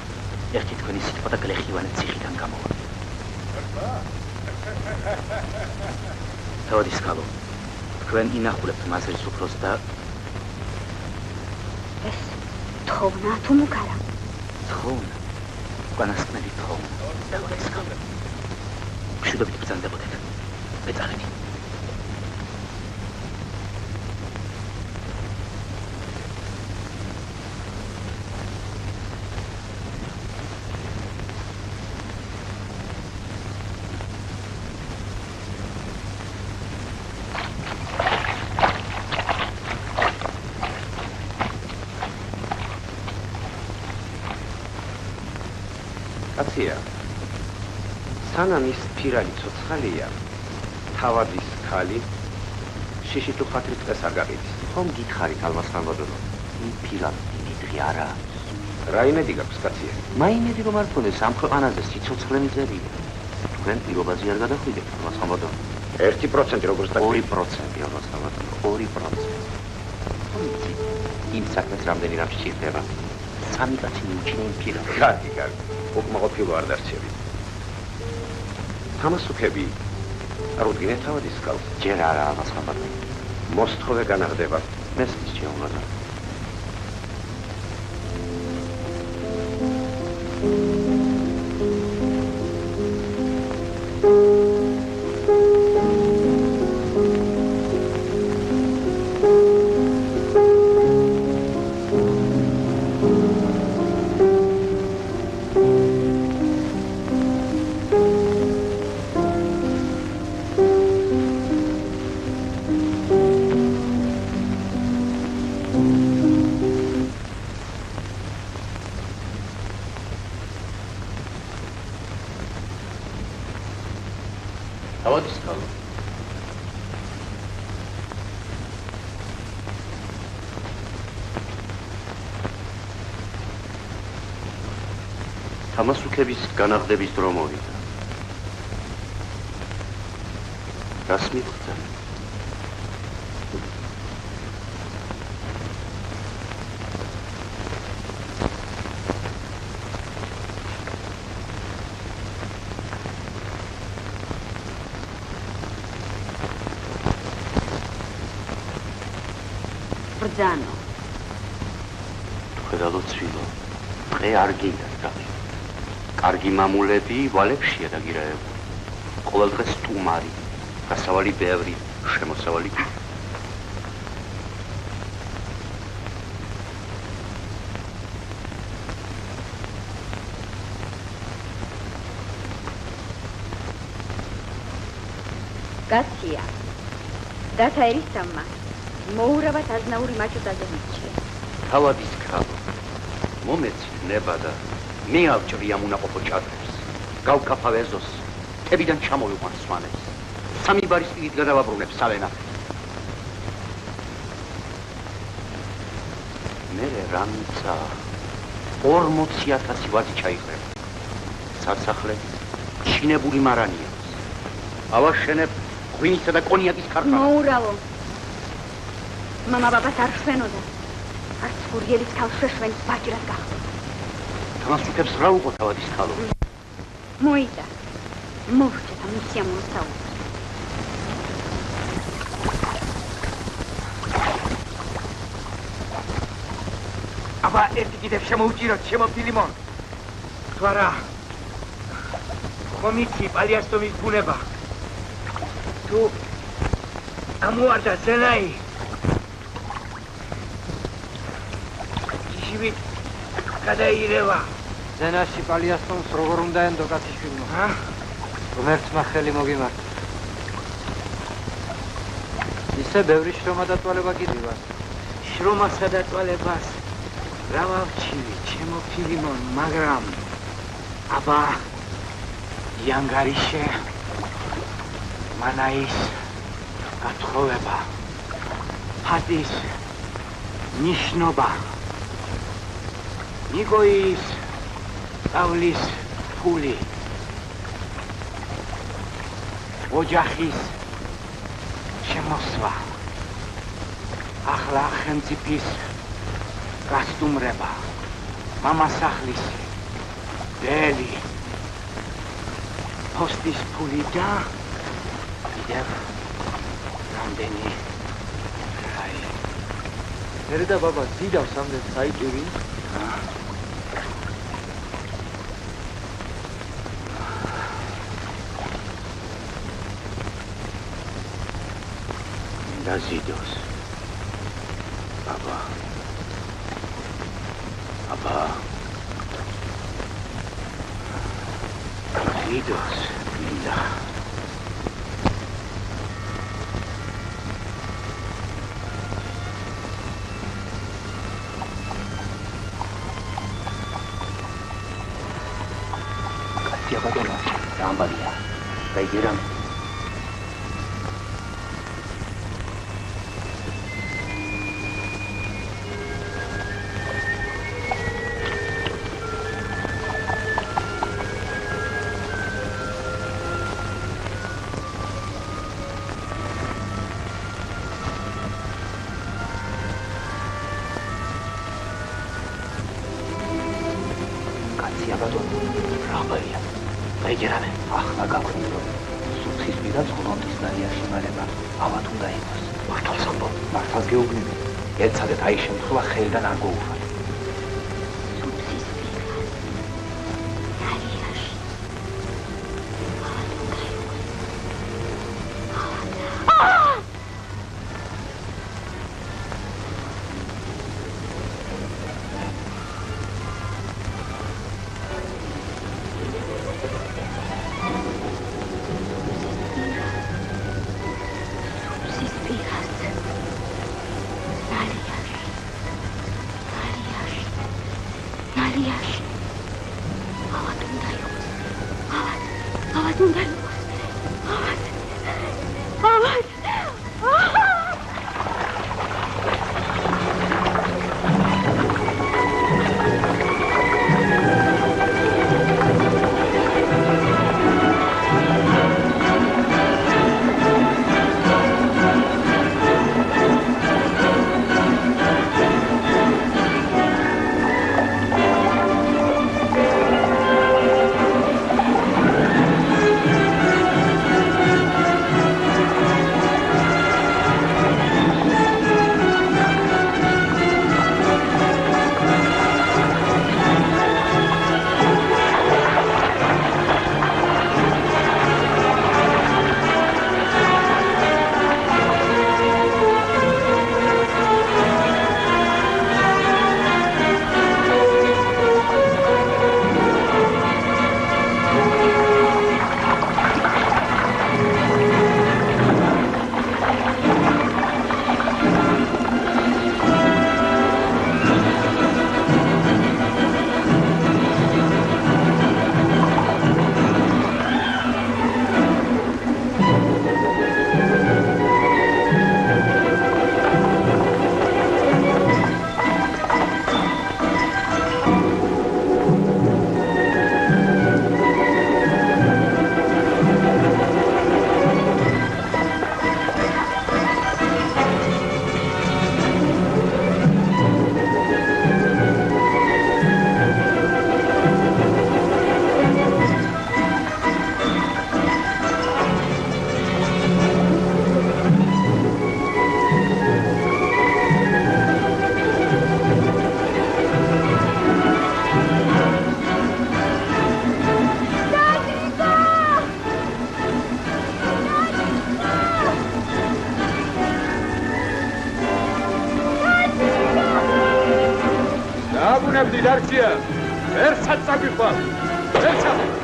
S3: ერთი თქვენი სიტყვა და გლეხი ივანე ციხიდან გამოვა. თავადის ქალო, თქვენ ინახულებთ მასრის უფროს და
S5: ეს თხოვნა თუ მუქარა?
S3: თხოვნა? უკანასკნელი თხოვნა. თავადის ქალო. მშვიდობით ბრძანდებოდეთ. ეწარენი.
S10: სანამ ის ფირალი ცოცხალია, თავადის ქალი შიში თუ ხათრით წეს არ გაყიდის. ხომ გითხარით ალმას ხანბადონო?
S3: ფირალი იმედრი არა.
S10: რა იმედი გაქვს კაცია?
S3: მაინედი რომ არ ქონდეს ამ ქვეყანაზე სიცოცხლე მიზერია. თქვენ პირობაზე არ გადახვიდეთ ალმას ხანბადონო.
S10: 1% როგორც და
S3: 2% ალმას ხანბადონო. 2%.
S10: იმ საქმეს რამდენი რამ სჭირდება. 3 კაცი მიუჩინე იმ ფირა.
S8: კარგი. უკმაყოფილო არ დარჩები. თამასუქები არ უდგინეთ თავადის კალს.
S10: ჯერ არა ამას ხამბატონო.
S8: მოსთხოვე განაღდება.
S10: მესმის შეუმადა. თამასუქების განაღდების დრო მოვიდა. რას მივხვდა?
S7: ბრძანო.
S10: ხედავ ცვილო. დღე არ გინდა. კარგი მამულები ვალებშია დაგირაებული. ყოველდღე სტუმარი, გასავალი ბევრი, შემოსავალი კი.
S5: გაცია. დათა ერისთავმა მოურავად აზნაური მაჩუტაზე მიჩნია.
S10: თავადის ქალო. მომეცნება და მე ავჭრი ამ უნაყოფო ჭადრებს. გავკაფავ ეზოს, ტებიდან ჩამოვიყვან სვანებს. 3 ბარის პირით გადავაბრუნებ სალენად. მერე რამცა 40,000 ვაზი ჩაიხრებ. სასახლე ჩინებული მარანია. ავაშენებ ღვინისა და კონიაკის ქარხანა.
S5: მოურავო. მამა ბაბას არ ხვენოდა. არც გურიელის ქალს შეშვენის ბაჭრად გახდა.
S10: თამასუქებს რა უყო თავადის ქალო?
S5: მოიდა. მოვრჩა მისია მოსაუბრა.
S1: აბა ერთი კიდევ შემოუჭიროთ, შემოფილიმონ. თუ არა, ხომიცი პალიასტომის ბუნება. თუ ამუარდა ზენაი. ჯიშივით გადაირევა.
S2: ზენაში პალიასტომს როგორ უნდა ენდო კაციშვილო? ღმერთმა ხელი მოგიმართა. ისე ბევრი შრომა დატვალება კიდევა.
S1: შრომასა დატვალებას რა ვავჩივი, ჩემო ფილიმონ, მაგრამ აბა იანგარიშე მანაის გათხოვება, ფატის ნიშნობა, ნიკოის სწავლის ფული, ოჯახის შემოსვა, ახლა ხელმწიფის გასტუმრება, მამასახლის დელი, პოსტის ფული და კიდევ რამდენი რაი.
S2: ერედა ბაბა დიდავს ამდენ საიტური?
S10: და ზიდოს. აბა. ზიდოს მინდა. კაცია ბატონო, რამბალია. გაიგერამ.
S3: გაყვევია. მეჯერამე ახლა გაქვთ რომ სუცხის პირა ზღონდის ნალიაში მარება ავად უნდა იყოს. მართალს ამბობ, მართალს გეუბნები. ეცადეთ აი შემთხვევა ხელიდან არ გოუხართ.
S8: დარჩია ერთსაც წაგვიხვალ ერთსაც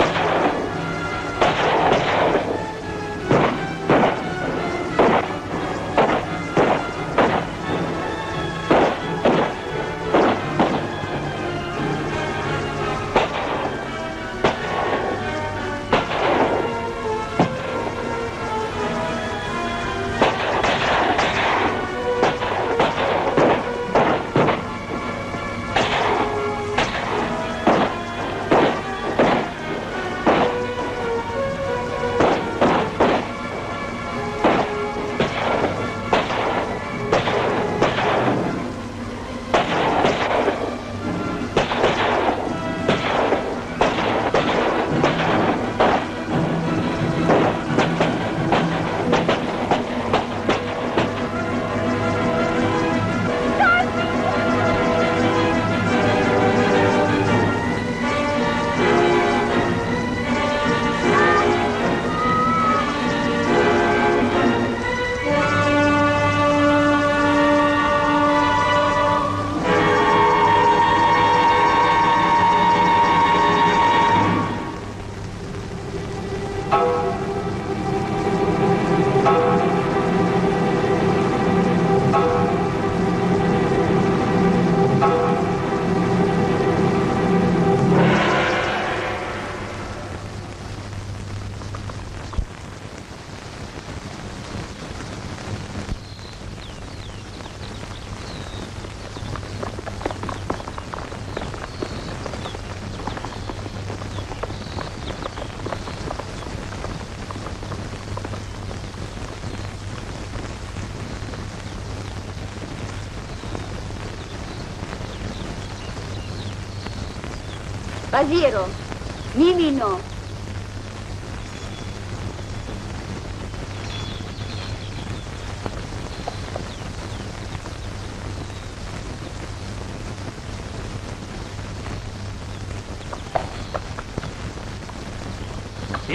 S5: ბაზიერო,
S7: მიმინო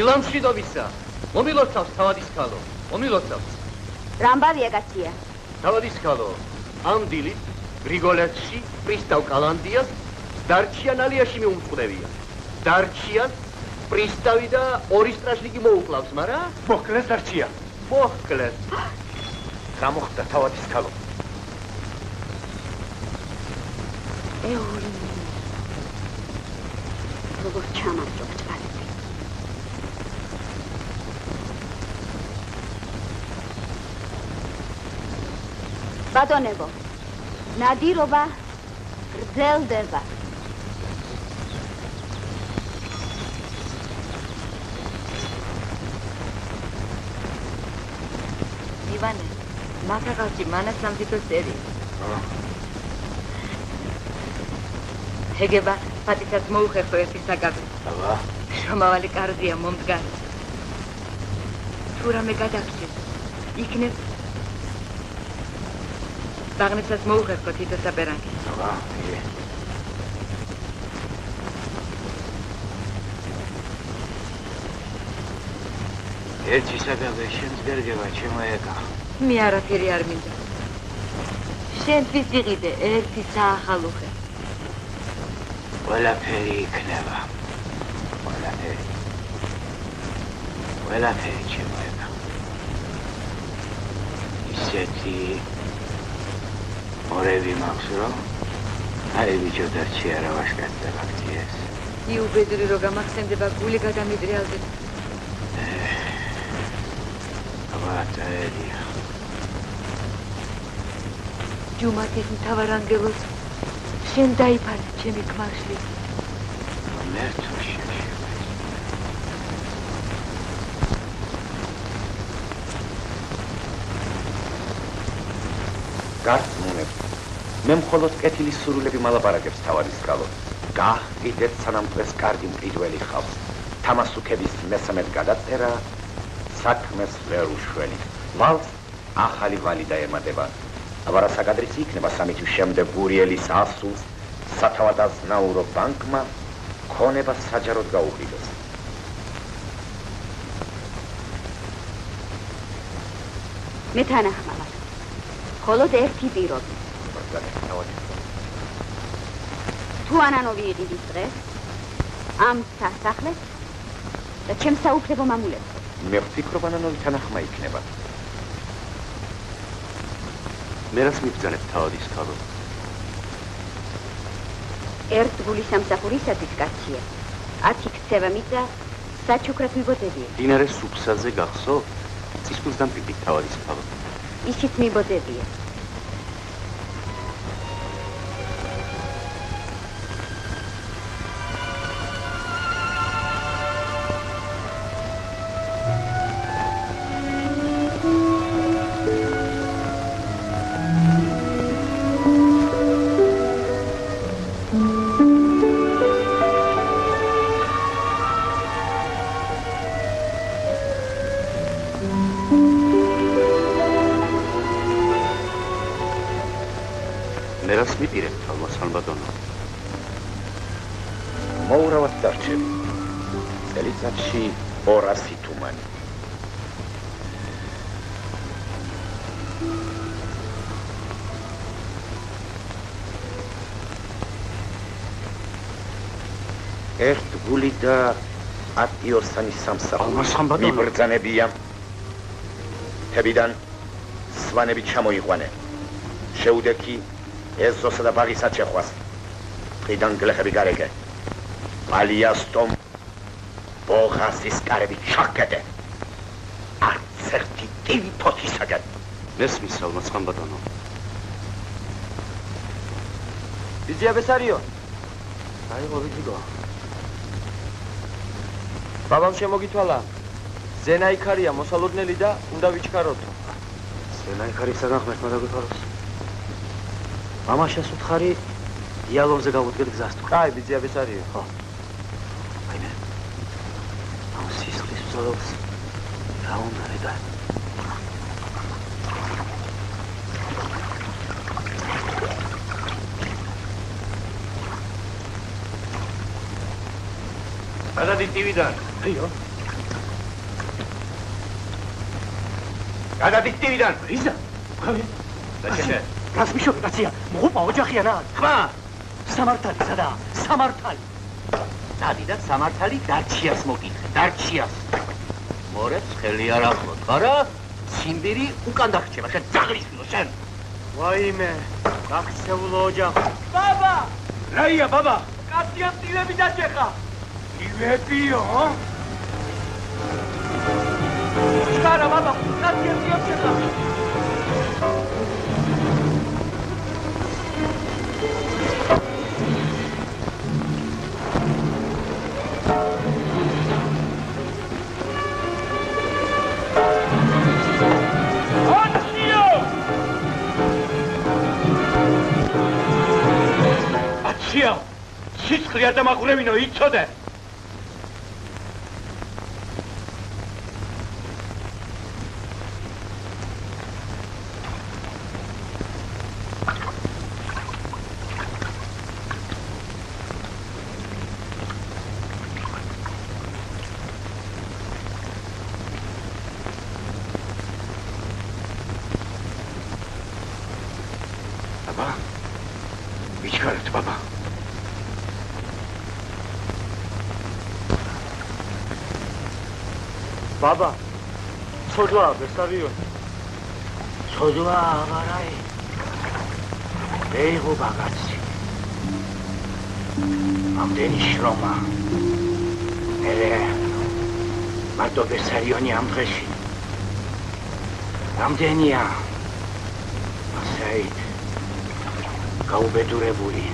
S4: ილამშვიდობისა მომილოცავს თავადის ქალო მომილოცავს
S7: რამბავია კაცია
S4: თავადის ქალო ამ დილით გრიგოლეთში პრისტავ კალანდიას დარჩიან ალიაში მიუმწყდებია დარჩიან პრისტავი და ორი სტრაჟნიკი მოუკლავს მაგრამ მოკლეს დარჩია მოკლეს რა მოხდა თავადის ქალო
S7: ეური როგორ ჩამარჯობ წყალები ბატონებო ნადირობა გრძელდება
S6: ივანე მაგაღალში მანას სამთითოს წერი ეგება პატიცას მოუხერხო ერთი საკაბი
S3: აბა
S6: შრომავალი კარზია მომდგარი თუ რამე გადაგჭირ იქნებ ბაღნეცას მოუხერხო თითო საპერანგი
S3: აბა იგე ერთი საკაბი შენს გერგება ჩემო ეკა
S6: მე არაფერი არ მინდა შენთვის იყიდე ერთი საახალუხე
S3: ყველაფერი იქნება ყველაფერი ჩემო ეკა ისეთი მორევი მაქვს რომ აი ბიჭო დარჩი არა ვაშკაცდება გძიეს
S6: იუბედური რო გამახსენდება გული გადამიდრიალდება
S3: Vataya.
S6: ჯუმათის მთავარ ანგელოს შენ დაიფარე ჩემი ქმარში.
S10: გასმუნებ. მე მხოლოდ კეთილის სურვილები მალაპარაკებს თავადის ქალო. გაყიდეთ სანამ დღეს კარგი მყიდველი ხავს. თამასუქების მესამედ გადაწერა საქმეს ვერ უშველი. ვალს ახალი ვალი დაემატება. აბარა საკადრიც იქნება 3 თვის შემდეგ გურიელის ასულს სათავადაზნაურო ბანკმა ქონება საჯაროდ გაუყიდოს.
S7: მე თანახმავად. მხოლოდ ერთი პირობი. თუ ანანოვი იყიდის დღეს ამ სასახლეს და ჩემს საუფლებო მამულებს.
S10: მე ვფიქრობ ანანოვი თანახმა იქნება.
S3: მე რას მიბრძანებ თავადის ქალო?
S7: ერთ გული სამსახურისათვის კაცია. 10 ქცევა მიწა საჩუქრად მიბოდებია.
S3: დინარე სუფსაზე გახსო? წისქვილს დამპირდით თავადის ქალო.
S7: ისიც მიბოდებია.
S10: მოურავად დარჩები. წელიწადში 200 თუმანი. ერთ გული და ატიოსანის სამსახური მიბრძანებია. თებიდან სვანები ჩამოიყვანე. შეუდექი ეზოსა და ბაღისად შეხვას. დღიდან გლეხები გარეკე. ალიასტომ ბოღასის კარები ჩაკეტე. არც ერთი ტივი ფოთისაგან.
S3: მესმის ალმა ხამბატონო.
S2: ბიძია ბესარიო. აიღო ბიძიგო. ბაბამ შემოგითვალა. ზენაიქარია მოსალოდნელი და უნდა ვიჩქაროთო.
S3: ზენაიქარი საგახმერთ მაგაგითვალოს. მამაშას უთხარი დიალოგზე გავუდგეთ გზას თუ.
S2: კაი ბიძია ბესარიო.
S3: ხო. ბრძოლს რა უნდა ედა?
S8: გადადით ტივიდან.
S1: აიო.
S8: გადადით ტივიდან.
S1: იზა. ხავი.
S8: დაჩერე.
S1: რას მიშოვე კაცია? მოყვა ოჯახიანა.
S8: ხმა.
S1: სამართალი სადა? სამართალი.
S4: დადი და სამართალი დარჩიას მოგიხე, დარჩიას. მორეც ხელი არ ახლოთ, ხარა? სიმბირი უკან დახჭება, შენ ძაღლიშვილო, შენ.
S1: ვაიმე, გაქცეულო ოჯახი. ბაბა! რაია ბაბა? კაცია ტილები დაჭეხა. ტილებიო? შარა ბაბა, კაცია დაჭეხა.
S8: აცია! სიცხლე არ დამაყურებინო, იცოდე!
S1: ბაბა, ცოდვა ბესარიო.
S3: ცოდვა აღარაი. ეიღო ბაგაცი. ამდენი შრომა. ელე მარტო ბესარიონი ამ დღეში. ამდენია. ასეით გაუბედურებული.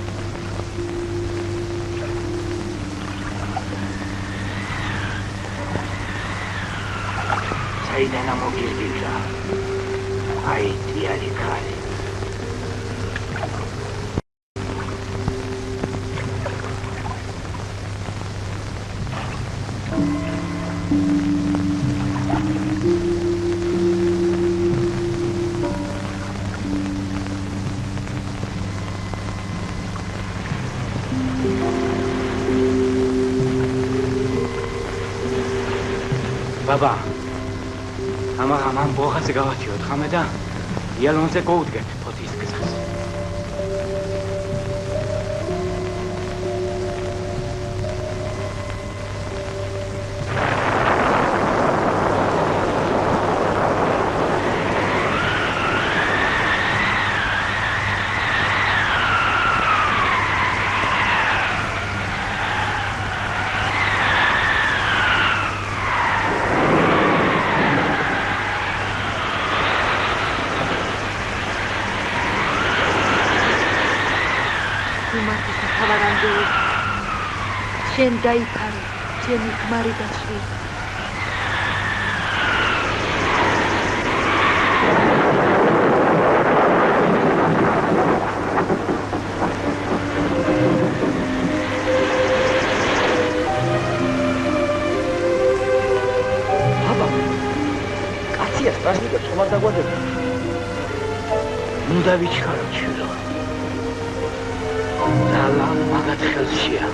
S3: აიდან ამოგირგირდა. აი დიალი ხარი. ბაბა ამან ბოხაზე გავათიოთ ხამე და იალონზე გოუდგეთ ფოთის გზას.
S6: შენ დაიფარე, ჩემი ქმარი და შვილი.
S1: ბაბა, კაცია სტრაშნიკებს ხომ არ დაგვადება?
S3: უნდა ვიჩქაროთ შვილო. ძალა მაგათ ხელშია.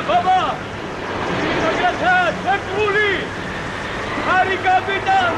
S8: Baba! Ari capitán!